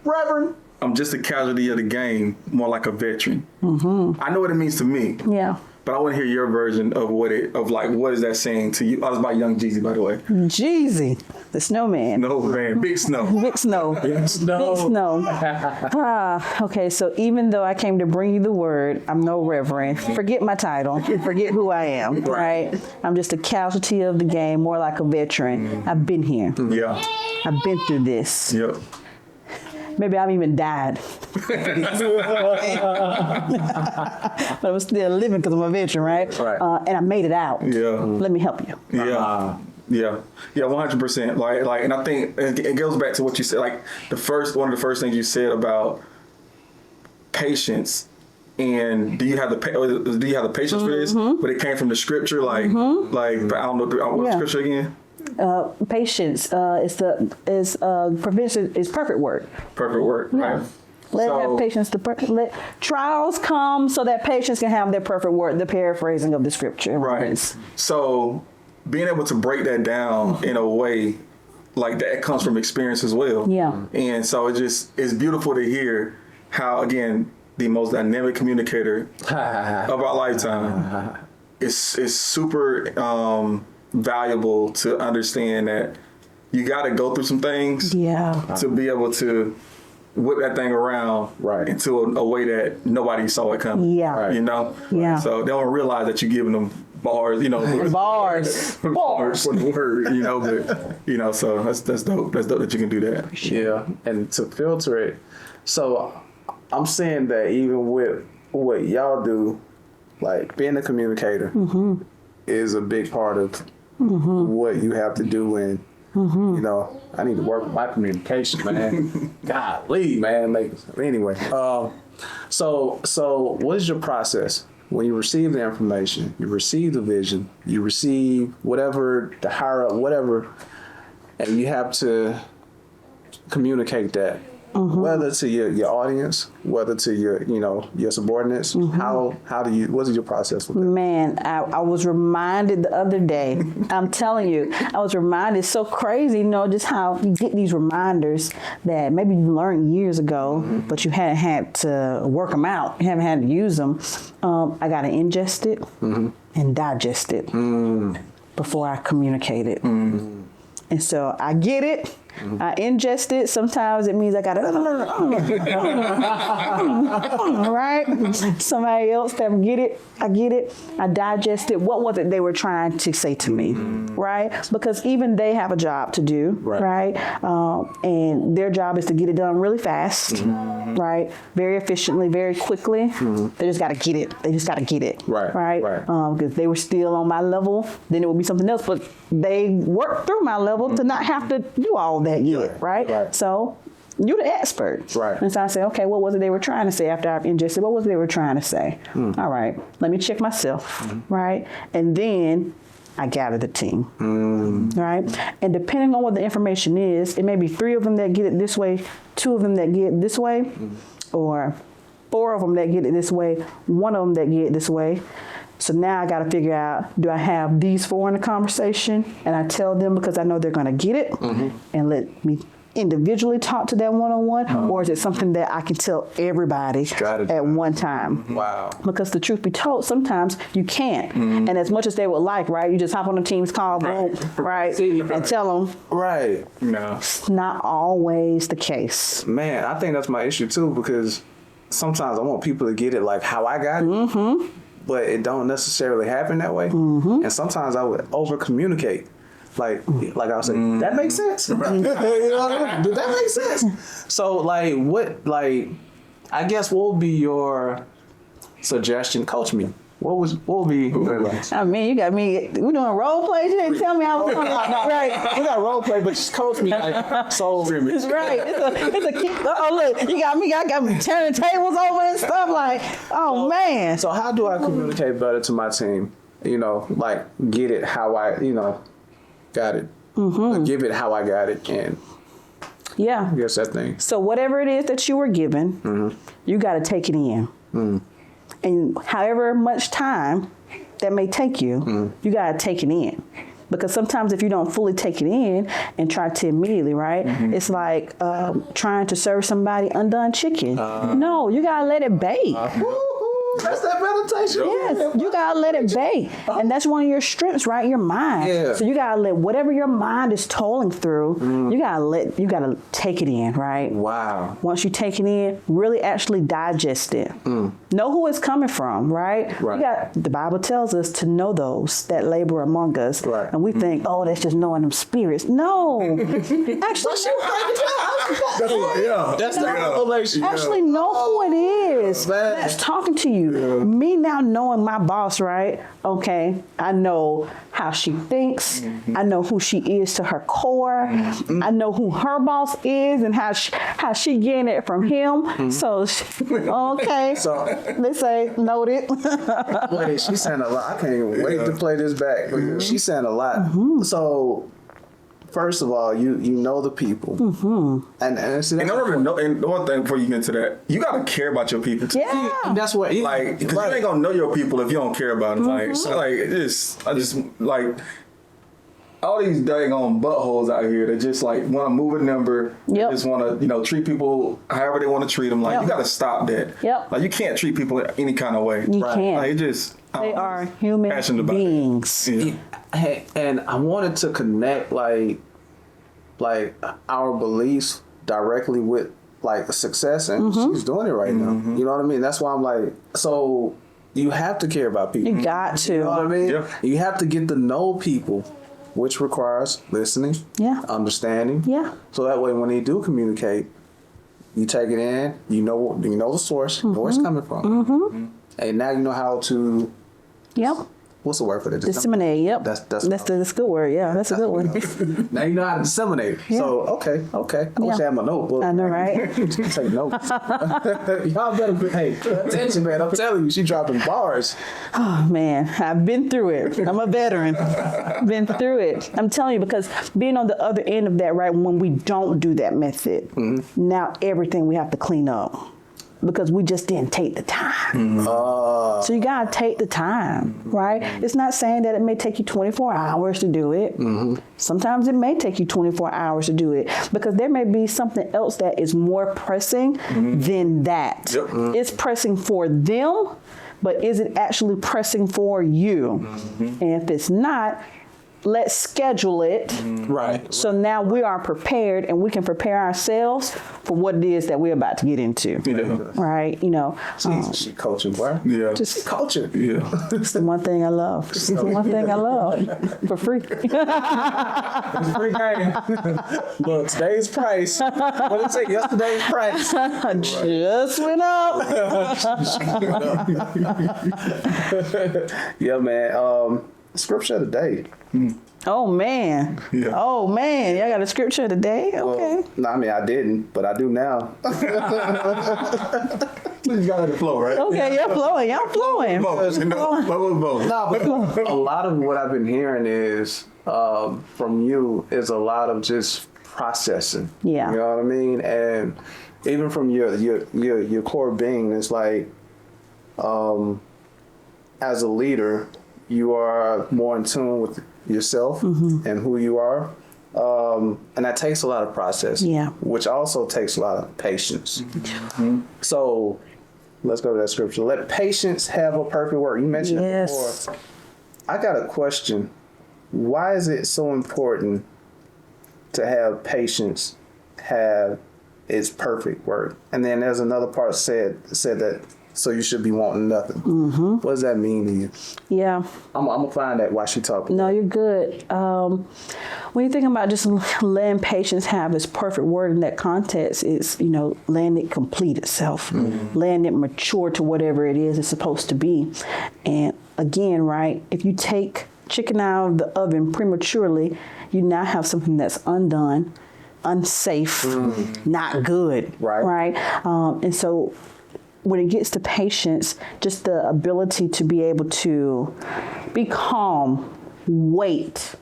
Reverend. I'm just a casualty of the game, more like a veteran. I know what it means to me. Yeah. But I want to hear your version of what is that saying to you? Oh, it's by Young Jeezy, by the way. Jeezy, the snowman. No, man, Big Snow. Big snow. Big snow. Okay, so even though I came to bring you the word, I'm no reverend. Forget my title. Forget who I am, right? I'm just a casualty of the game, more like a veteran. I've been here. Yeah. I've been through this. Yep. Maybe I've even died. But I'm still living because I'm a veteran, right? And I made it out. Yeah. Let me help you. Yeah. Yeah. Yeah, 100%. Like, and I think it goes back to what you said. Like one of the first things you said about patience. And do you have the patience for this? But it came from the scripture, like I don't know what's scripture again. Patience is prevention is perfect work. Perfect work, right? Let have patience let trials come so that patience can have their perfect work. The paraphrasing of the scripture, right? So being able to break that down in a way like that comes from experience as well. Yeah. And so it's beautiful to hear how, again, the most dynamic communicator of our lifetime is super valuable to understand that you got to go through some things to be able to whip that thing around into a way that nobody saw it coming. Yeah. You know? Yeah. So they don't realize that you're giving them bars, Bars for the word, but so that's dope. That's dope that you can do that. Yeah. And to filter it. So I'm saying that even with what y'all do, like being a communicator is a big part of what you have to do. And, I need to work with my communication, man. Golly, man. Anyway. So what is your process? When you receive the information, you receive the vision, you receive whatever, the higher up, whatever, and you have to communicate that. whether to your audience, whether to your subordinates? What is your process with that? Man, I was reminded the other day, I'm telling you, I was reminded, it's so crazy, just how you get these reminders that maybe you learned years ago, but you hadn't had to work them out. You haven't had to use them. I got to ingest it and digest it before I communicate it. And so I get it. I ingest it. Sometimes it means I got to, right? Somebody else that get it, I get it. I digest it. What was it they were trying to say to me, right? Because even they have a job to do, right? And their job is to get it done really fast, right? Very efficiently, very quickly. They just got to get it. They just got to get it, right? Because they were still on my level, then it would be something else. But they worked through my level to not have to do all that yet, right? So you're the expert. Right. And so I say, okay, what was it they were trying to say after I've ingested? What was it they were trying to say? All right, let me check myself, right? And then I gather the team, right? And depending on what the information is, it may be 3 of them that get it this way, 2 of them that get it this way, or 4 of them that get it this way, 1 of them that get it this way. So now I got to figure out, do I have these 4 in the conversation and I tell them because I know they're going to get it and let me individually talk to that one-on-one, or is it something that I can tell everybody at one time? Wow. Because the truth be told, sometimes you can't. And as much as they would like, right, you just hop on the Teams call, boom, right, and tell them. Right. No. It's not always the case. Man, I think that's my issue too, because sometimes I want people to get it like how I got it. But it don't necessarily happen that way. And sometimes I would over communicate. Like I would say, that makes sense. You know what I mean? Did that make sense? So I guess what would be your suggestion? Coach me. What would be your advice? I mean, you got me. We're doing role play. You didn't tell me I was right. We got role play, but just coach me. So it's right. It's a keep. Oh look, you got me. I got me turning tables over and stuff like. Oh man. So how do I communicate better to my team? Get it how I got it. Give it how I got it, and yeah, I guess that thing. So whatever it is that you were given, you got to take it in. And however much time that may take you, you got to take it in. Because sometimes if you don't fully take it in and try to immediately, right, it's like trying to serve somebody undone chicken. No, you got to let it bake. That's that meditation. Yes, you gotta let it bake, and that's one of your strengths, right? Your mind. Yeah. So you gotta let whatever your mind is toiling through. You gotta take it in, right? Wow. Once you take it in, really actually digest it. Know who it's coming from, right? The Bible tells us to know those that labor among us, and we think, oh, that's just knowing them spirits. No, actually, That's the revelation. actually know who it is Man. that's talking to you. Me now knowing my boss, right? Okay, I know how she thinks. I know who she is to her core. I know who her boss is and how she getting it from him. So, okay. So they say noted. Wait, she's saying a lot. I can't even wait to play this back. She's saying a lot. So, first of all, you know the people, and see, in order to know, and one thing before you get into that, you gotta care about your people too. Yeah. and that's what Like, because you ain't gonna know your people if you don't care about them. I just all these daggone buttholes out here that just want to move a number, just want to treat people however they want to treat them. Like you gotta stop that. Like you can't treat people any kind of way. You can't. Like They are human beings. And I wanted to connect like our beliefs directly with success, and she's doing it right now. You know what I mean? That's why I'm like, so you have to care about people. You got to. You know what I mean? Yeah. You have to get to know people, which requires listening, understanding. Yeah. So that way, when they do communicate, you take it in. You know the source, you know where it's coming from, and now you know how to What's the word for that? Disseminate. Yep. That's the good word. Yeah, that's a good one. Now you know how to disseminate. Yeah. So okay. I wish I had my notebook. I know, right? Take notes. Y'all better pay attention, man. I'm telling you, she dropping bars. Oh man, I've been through it. I'm a veteran. Been through it. I'm telling you, because being on the other end of that, right, when we don't do that method, now everything we have to clean up. Because we just didn't take the time. So you gotta take the time, right? It's not saying that it may take you 24 hours to do it. Sometimes it may take you 24 hours to do it, because there may be something else that is more pressing than that. It's pressing for them, but is it actually pressing for you? And if it's not, let's schedule it. Right. So now we are prepared, and we can prepare ourselves for what it is that we're about to get into. Right? You know. She coaching, boy. Yeah. Just Coaching. Yeah. it's the one thing I love. It's the one thing I love. For free. It's free game. Look, today's price. What did it say? Yesterday's price. Just went up. Yeah, man. Scripture of the day. Oh man. Yeah. Oh man. Y'all got a scripture today? Okay. Well, no, I mean, I didn't, but I do now. You just gotta let it flow, right? Okay, y'all flowing. Y'all flowing. Both, you know, both. No, but a lot of what I've been hearing is from you is a lot of just processing. Yeah. You know what I mean? And even from your core being, it's like as a leader, you are more in tune with yourself and who you are. And that takes a lot of process, which also takes a lot of patience. So let's go to that scripture. Let patience have a perfect work. You mentioned it before. I got a question. Why is it so important to have patience have its perfect work? And then there's another part said that, so you should be wanting nothing. What does that mean to you? Yeah. I'm gonna find that while she talking. No, you're good. When you think about just letting patience have its perfect word in that context, is, you know, letting it complete itself, letting it mature to whatever it is it's supposed to be. And again, right, if you take chicken out of the oven prematurely, you now have something that's undone, unsafe, not good. Right. And so when it gets to patience, just the ability to be able to be calm, wait,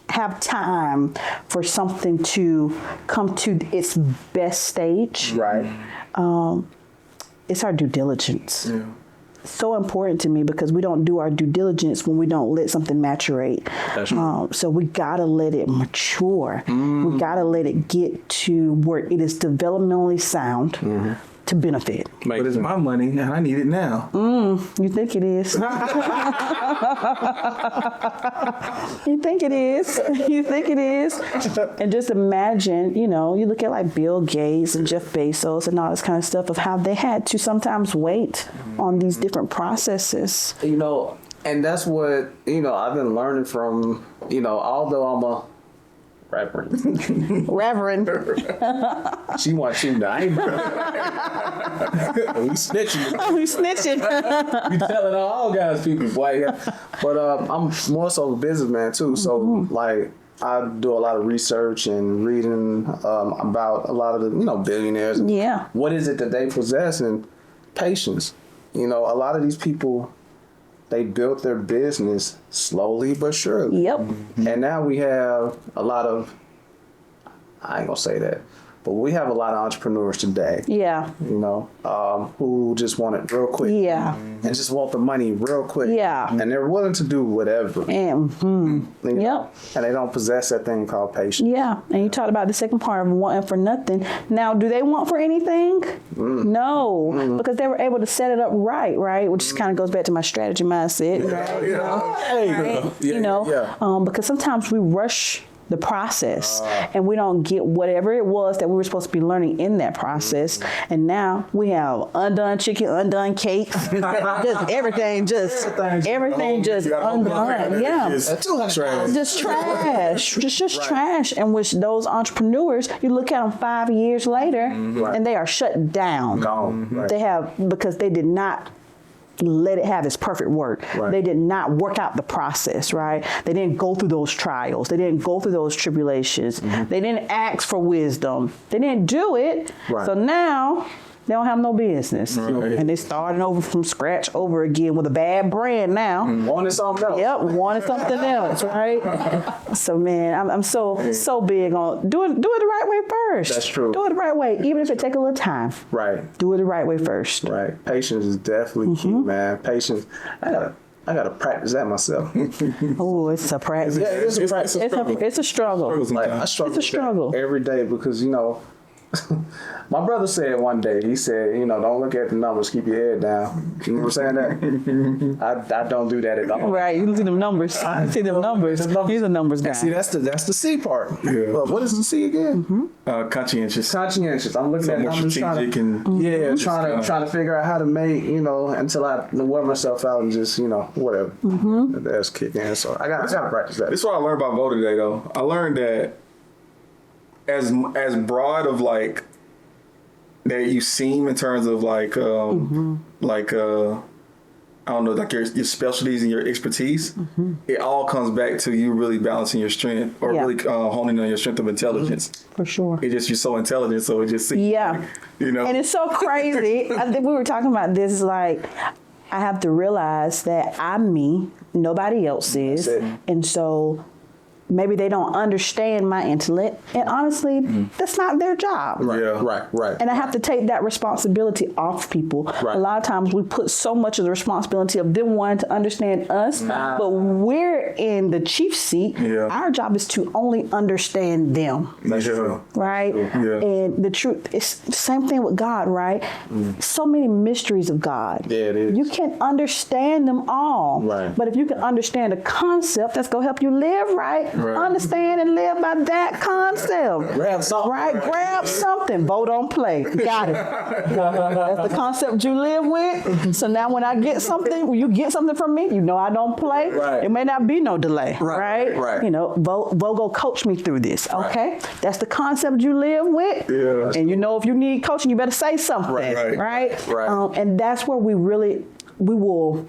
have time for something to come to its best stage. Right. It's our due diligence. Yeah. So important to me, because we don't do our due diligence when we don't let something maturate. That's right. So we gotta let it mature. We gotta let it get to where it is developmentally sound to benefit. But it's my money and I need it now. You think it is? You think it is? You think it is? And just imagine, you know, you look at like Bill Gates and Jeff Bezos and all this kind of stuff, of how they had to sometimes wait on these different processes. You know, and that's what, you know, I've been learning from, you know, although I'm a Reverend. She wants you to. I ain't. We snitching. Oh, we snitching. We telling all guys people, boy. But I'm more so a businessman too. So like, I do a lot of research and reading about a lot of the, you know, billionaires. Yeah. What is it that they possess? And patience. You know, a lot of these people, they built their business slowly but surely. Yep. And now we have a lot of, I ain't gonna say that, but we have a lot of entrepreneurs today. Yeah. You know, who just want it real quick. Yeah. And just want the money real quick. Yeah. And they're willing to do whatever. And You know? Yep. And they don't possess that thing called patience. Yeah, and you talked about the second part of wanting for nothing. Now, do they want for anything? No, because they were able to set it up right, which just kind of goes back to my strategy mindset, right? You know, because sometimes we rush the process and we don't get whatever it was that we were supposed to be learning in that process. And now we have undone chicken, undone cake, just everything just undone. Yeah. Just trash. Just trash. And which those entrepreneurs, you look at them 5 years later and they are shut down. Gone. Right. They have, because they did not let it have its perfect work. Right. They did not work out the process, right? They didn't go through those trials. They didn't go through those tribulations. They didn't ask for wisdom. They didn't do it. Right. So now they don't have no business. Right. And they starting over from scratch over again with a bad brand now. Wanted something else. Yep, wanted something else, right? So man, I'm so big on do it the right way first. That's true. Do it the right way, even if it take a little time. Right. Do it the right way first. Right. Patience is definitely key, man. Patience. I gotta practice that myself. Oh, it's a practice. Yeah, it is a practice. It's a struggle. Like, I struggle It's a struggle. with that every day because, my brother said one day, he said, don't look at the numbers, keep your head down. You remember saying that? I don't do that at all. Right, you see them numbers. He's a numbers guy. See, that's the C part. Yeah. Well, what is the C again? Conscientious. Conscientious. I'm looking at More numbers, strategic and trying to figure out how to make, until I wear myself out and just, whatever. That's kicking in. So I gotta practice that. This is what I learned about Vo today, though. I learned that as broad of like that you seem in terms of like I don't know, like your specialties and your expertise, it all comes back to you really balancing your strength or really honing on your strength of intelligence. For sure. It just, you're so intelligent, so it just seems like, And it's so crazy. I think we were talking about this, like, I have to realize that I'm me, nobody else is. And so maybe they don't understand my intellect. And honestly, that's not their job. Right. And I have to take that responsibility off people. Right. A lot of times we put so much of the responsibility of them wanting to understand us, but we're in the chief seat. Yeah. Our job is to only understand them. That's true. Right? Yeah. And the truth is the same thing with God, right? So many mysteries of God. Yeah, it is. You can't understand them all. Right. But if you can understand a concept, that's going to help you live right. Understand and live by that concept. Grab something. Right? Grab something. Vote on play. Got it. That's the concept you live with. So now when I get something, when you get something from me, I don't play. Right. It may not be no delay. Right? Right. Vo go coach me through this. Okay? That's the concept you live with. Yeah. And if you need coaching, you better say something. Right? And that's where we will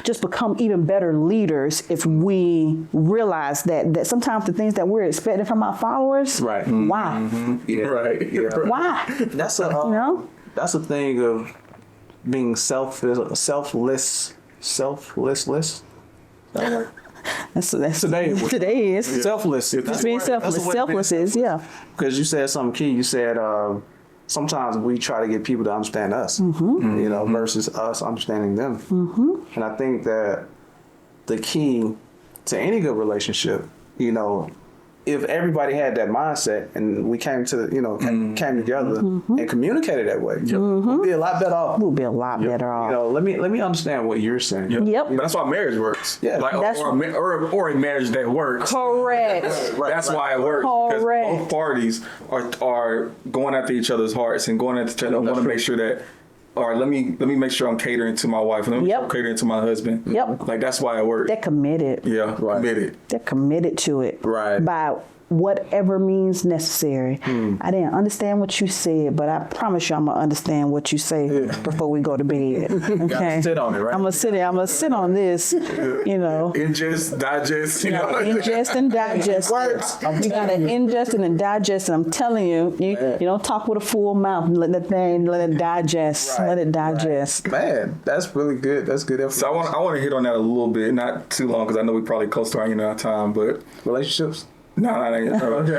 just become even better leaders if we realize that sometimes the things that we're expecting from our followers, why? Why? That's a that's a thing of being selfless. That's Today is selfless. Just being selfless. Selfless is because you said something key. You said sometimes we try to get people to understand us, versus us understanding them. And I think that the key to any good relationship, if everybody had that mindset and we came to, came together and communicated that way, we'd be a lot better off. We'll be a lot better off. Let me understand what you're saying. Yep. But that's why marriage works. Yeah. Or a marriage that works. Correct. That's why it works. Correct. Because both parties are going after each other's hearts and going after each other. I want to make sure that, all right, let me make sure I'm catering to my wife and let me make sure I'm catering to my husband. Yep. Like that's why it works. They're committed. Yeah, committed. They're committed to it. Right. By whatever means necessary. I didn't understand what you said, but I promise you I'm going to understand what you say before we go to bed. Okay? Gotta sit on it, right? I'm going to sit on this, Ingest, digest, ingest and digest. You got to ingest and then digest. And I'm telling you, you don't talk with a full mouth. Let it digest. Let it digest. Man, that's really good. That's good information. So I want to hit on that a little bit, not too long because I know we're probably close to our time, but relationships. No.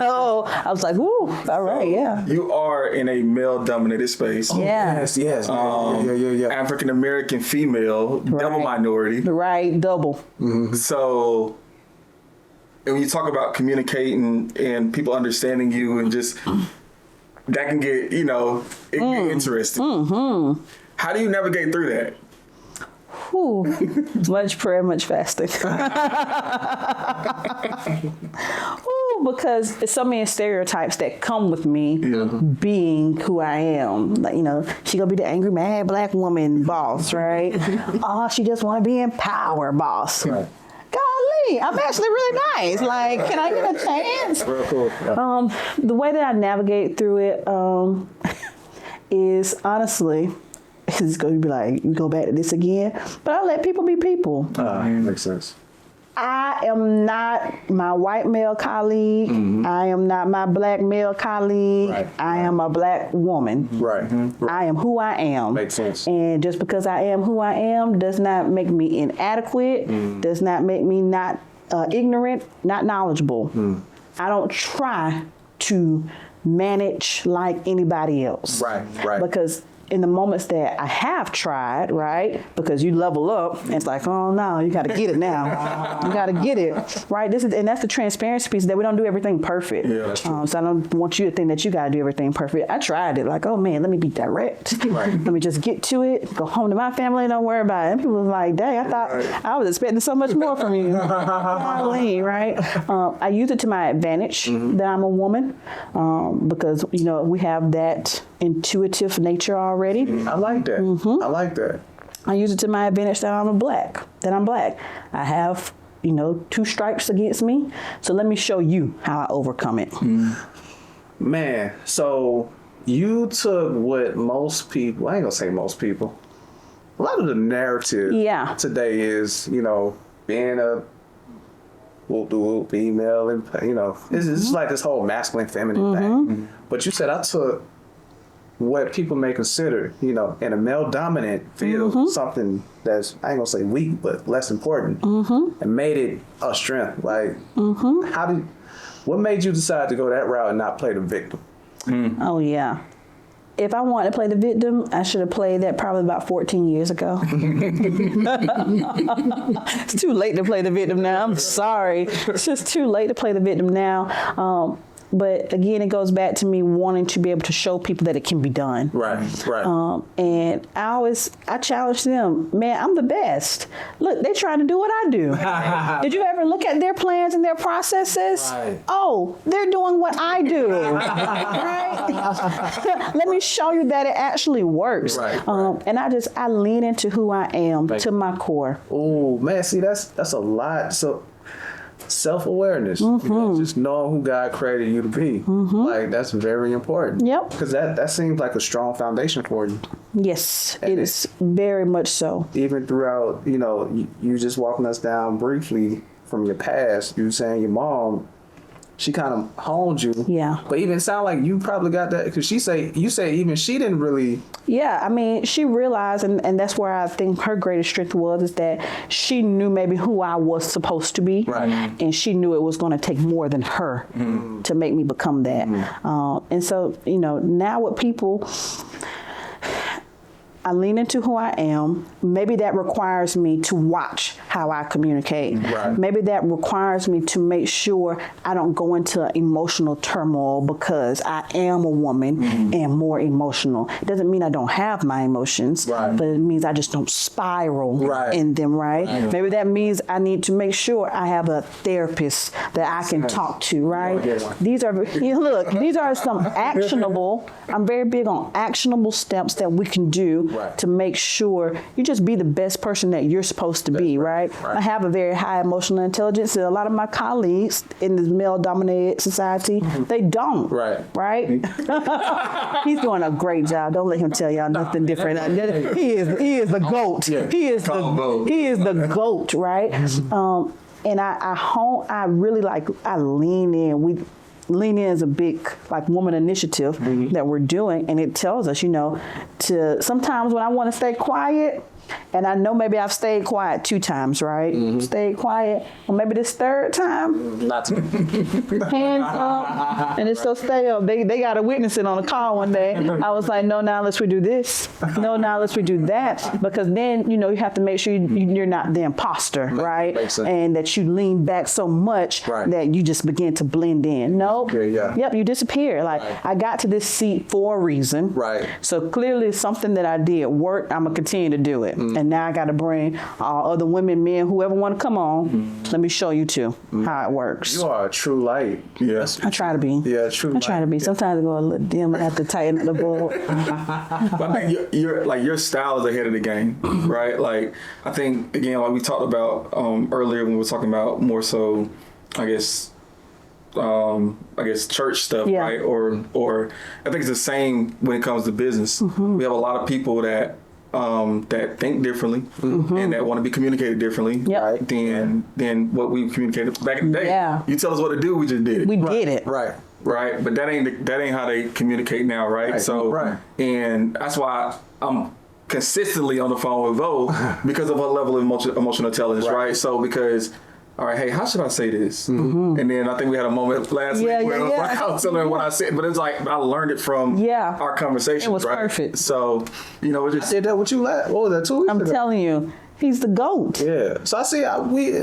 Oh, I was like, ooh, all right, yeah. You are in a male-dominated space. Yes. Yeah. African American female, double minority. Right, double. So, and when you talk about communicating and people understanding you and just that can get, it can get interesting. How do you navigate through that? Whew. Much prayer, much fasting. Because there's so many stereotypes that come with me being who I am. Like, she gonna be the angry, mad black woman boss, right? Oh, she just want to be in power boss. Right. Golly, I'm actually really nice. Like, can I get a chance? Real cool. Yeah. The way that I navigate through it is honestly, it's going to be like, we go back to this again. But I let people be people. Makes sense. I am not my white male colleague. I am not my black male colleague. Right. I am a black woman. Right. I am who I am. Makes sense. And just because I am who I am does not make me inadequate, does not make me not ignorant, not knowledgeable. I don't try to manage like anybody else. Right. Because in the moments that I have tried, right, because you level up, and it's like, oh no, you got to get it now. You got to get it, right? And that's the transparency piece, that we don't do everything perfect. Yeah, that's true. So I don't want you to think that you got to do everything perfect. I tried it, like, oh man, let me be direct. Right. Let me just get to it, go home to my family, don't worry about it. And people was like, dang, I thought I was expecting so much more from you. Golly, right? I use it to my advantage that I'm a woman, because we have that intuitive nature already. I like that. I like that. I use it to my advantage that I'm black. I have, 2 stripes against me. So let me show you how I overcome it. Man, so you took what most people, I ain't gonna say most people, a lot of the narrative today is, being a female, and it's like this whole masculine, feminine thing. But you said I took what people may consider, in a male dominant field, something that's, I ain't gonna say weak, but less important, and made it a strength. Like, what made you decide to go that route and not play the victim? Oh yeah. If I wanted to play the victim, I should have played that probably about 14 years ago. It's too late to play the victim now. I'm sorry. It's just too late to play the victim now. But again, it goes back to me wanting to be able to show people that it can be done. Right. And I challenge them, man, I'm the best. Look, they're trying to do what I do. Did you ever look at their plans and their processes? Right. Oh, they're doing what I do. Right? Let me show you that it actually works. Right. And I lean into who I am to my core. Oh man, see that's a lot. So self-awareness, just knowing who God created you to be, like that's very important. Yep. Because that seems like a strong foundation for you. Yes, it is very much so. Even throughout, you just walking us down briefly from your past, you saying your mom, she kind of honed you. Yeah. But even sound like you probably got that, because you say even she didn't really. Yeah, I mean, she realized, and that's where I think her greatest strength was, is that she knew maybe who I was supposed to be. Right. And she knew it was going to take more than her to make me become that. And so, now with people, I lean into who I am. Maybe that requires me to watch how I communicate. Right. Maybe that requires me to make sure I don't go into emotional turmoil because I am a woman and more emotional. It doesn't mean I don't have my emotions, but it means I just don't spiral in them, right? Maybe that means I need to make sure I have a therapist that I can talk to, right? These are, these are some actionable, I'm very big on actionable steps that we can do to make sure you just be the best person that you're supposed to be, right? I have a very high emotional intelligence, and a lot of my colleagues in this male-dominated society, they don't, right? He's doing a great job. Don't let him tell y'all nothing different. He is the GOAT. He is the GOAT, right? And I lean in. Lean In is a big woman initiative that we're doing, and it tells us, to sometimes when I want to stay quiet, and I know maybe I've stayed quiet 2 times, right? Stayed quiet, or maybe this 3rd time. Not to Hands up, and it's still stay up. They got to witness it on a call one day. I was like, no, now let's redo this. No, now let's redo that, because then you have to make sure you're not the imposter, right? And that you lean back so much that you just begin to blend in. Nope. Yep, you disappear. I got to this seat for a reason. Right. So clearly something that I did worked. I'm gonna continue to do it. And now I got to bring all other women, men, whoever want to come on. Let me show you too how it works. You are a true light. Yes. I try to be. Yeah, true. I try to be. Sometimes I go a little dim. I have to tighten up the bulb. But I think your style is ahead of the game, right? I think again, we talked about earlier when we were talking about more so, I guess church stuff, right? Or I think it's the same when it comes to business. We have a lot of people that that think differently and that want to be communicated differently than what we communicated back in the day. Yeah. You tell us what to do, we just did it. We did it. Right. Right, but that ain't how they communicate now, right? So, and that's why I'm consistently on the phone with Vo because of her level of emotional intelligence, right? So because, all right, hey, how should I say this? And then I think we had a moment last week where I was telling her what I said, but it's like I learned it from our conversation. It was perfect. So, you know, it just I did that with you last. What was that, 2 weeks ago? I'm telling you. He's the GOAT. Yeah. So I see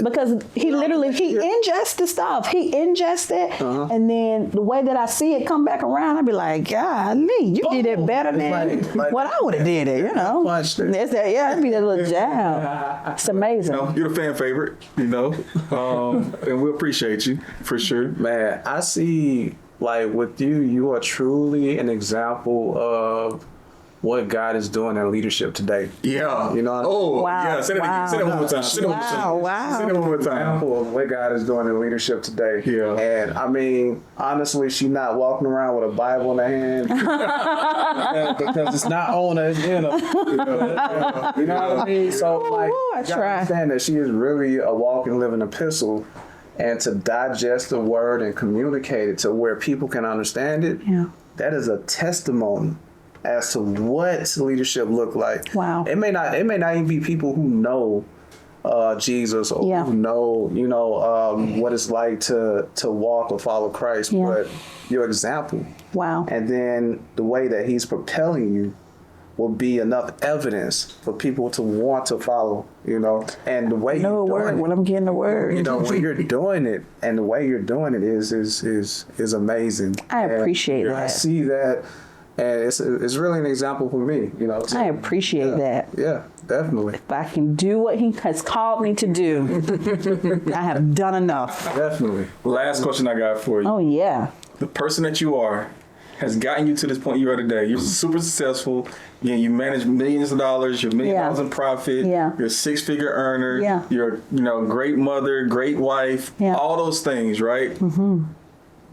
because he literally ingests the stuff. He ingests it, and then the way that I see it come back around, I be like, golly, you did it better than what I would have did it. You know, punched it. It's that, it'd be that little jab. It's amazing. You know, you're the fan favorite, you know, and we appreciate you for sure. Man, I see, like with you, you are truly an example of what God is doing in leadership today. Yeah. You know. Oh, wow. yeah. Say that again. Say that one more time. Say that one more time. Wow. Say that one more time. Example of what God is doing in leadership today. Yeah. And I mean, honestly, she's not walking around with a Bible in her hand because it's not on her. You know what I mean? So like, I try. understand that she is really a walking, living epistle. And to digest the word and communicate it to where people can understand it, that is a testimony as to what leadership look like. Wow. It may not even be people who know Jesus or who know, what it's like to walk or follow Christ, but your example. Wow. And then the way that he's propelling you will be enough evidence for people to want to follow, you know, and the way No word when I'm getting the word. you know, when you're doing it and the way you're doing it is amazing. I appreciate and that. I see that, and it's really an example for me, you know. I appreciate that. Yeah, definitely. If I can do what he has called me to do, I have done enough. Definitely. Last question I got for you. Oh, yeah. The person that you are has gotten you to this point you are today. You're super successful. You manage millions of dollars. You're $1 million in profit. Yeah. You're a 6-figure earner. Yeah. You're, great mother, great wife. Yeah. All those things, right? Mm-hmm.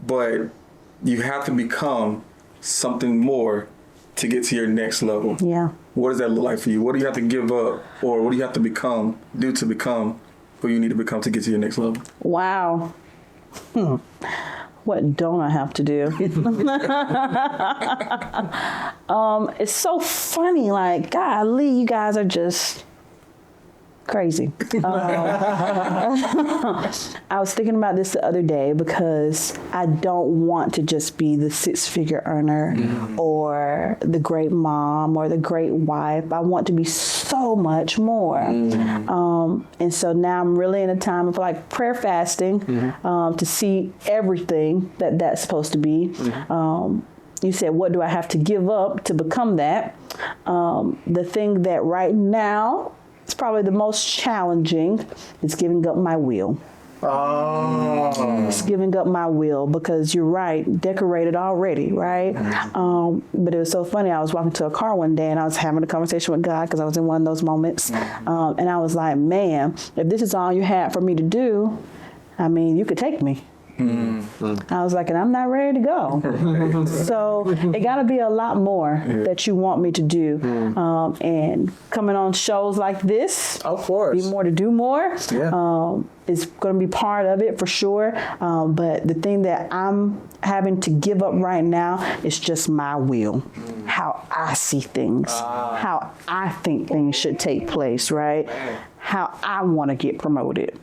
But you have to become something more to get to your next level. Yeah. What does that look like for you? What do you have to give up, or what do you have to become who you need to become to get to your next level? Wow. What don't I have to do? It's so funny. Like, golly, you guys are just crazy. I was thinking about this the other day because I don't want to just be the 6-figure earner or the great mom or the great wife. I want to be so much more. And so now I'm really in a time of like prayer fasting to see everything that's supposed to be. You said, what do I have to give up to become that? The thing that right now it's probably the most challenging is giving up my will. It's giving up my will because you're right, decorated already, right? But it was so funny. I was walking to a car one day and I was having a conversation with God because I was in one of those moments. And I was like, man, if this is all you had for me to do, I mean, you could take me. I was like, and I'm not ready to go. So it got to be a lot more that you want me to do. And coming on shows like this, Of course. be more to do more. Is going to be part of it for sure. But the thing that I'm having to give up right now is just my will, how I see things, how I think things should take place, right? How I want to get promoted,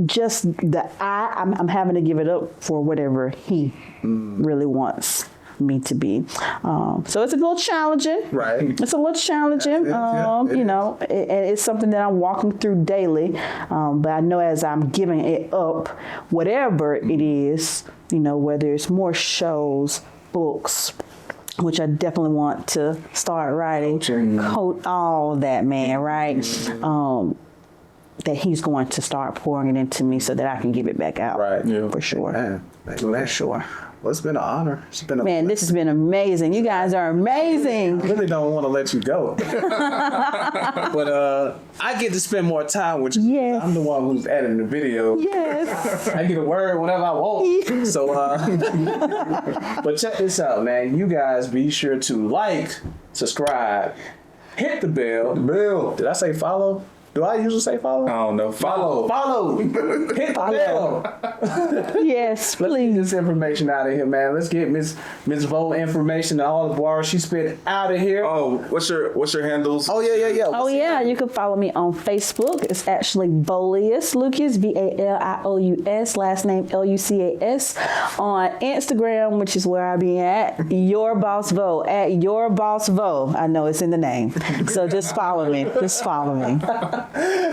just the I'm having to give it up for whatever he really wants me to be. So it's a little challenging. Right. It's a little challenging, and it's something that I'm walking through daily. But I know as I'm giving it up, whatever it is, whether it's more shows, books, which I definitely want to start writing, coat all that, man, right? That he's going to start pouring it into me so that I can give it back out. Right. Yeah. For sure. Man. For sure. Well, it's been an honor. It's been Man, this has been amazing. You guys are amazing. I really don't want to let you go. But I get to spend more time with you. Yes. I'm the one who's editing the video. Yes. I get a word whenever I want. So, but check this out, man. You guys be sure to like, subscribe, hit the bell. Bill. Did I say follow? Do I usually say follow? I don't know. Follow. Hit the bell. Yes, Let's get please. this information out of here, man. Let's get Miss Vo information and all the bars she spent out of here. Oh, what's your handles? Oh yeah. Oh yeah, you can follow me on Facebook. It's actually Valious Lucas, Valious, last name Lucas. On Instagram, which is where I be at, Your Boss Vo, at Your Boss Vo. I know it's in the name, so just follow me.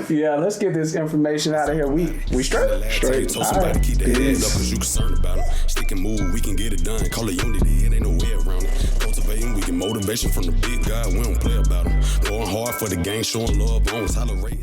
Yeah, let's get this information out of here. We straight. Told somebody keep their head up cause you concerned about them. Stick and move, we can get it done. Call it unity, it ain't no way around it. Cultivating, we get motivation from the big guy, we don't play about them. Going hard for the game, showing love, don't tolerate.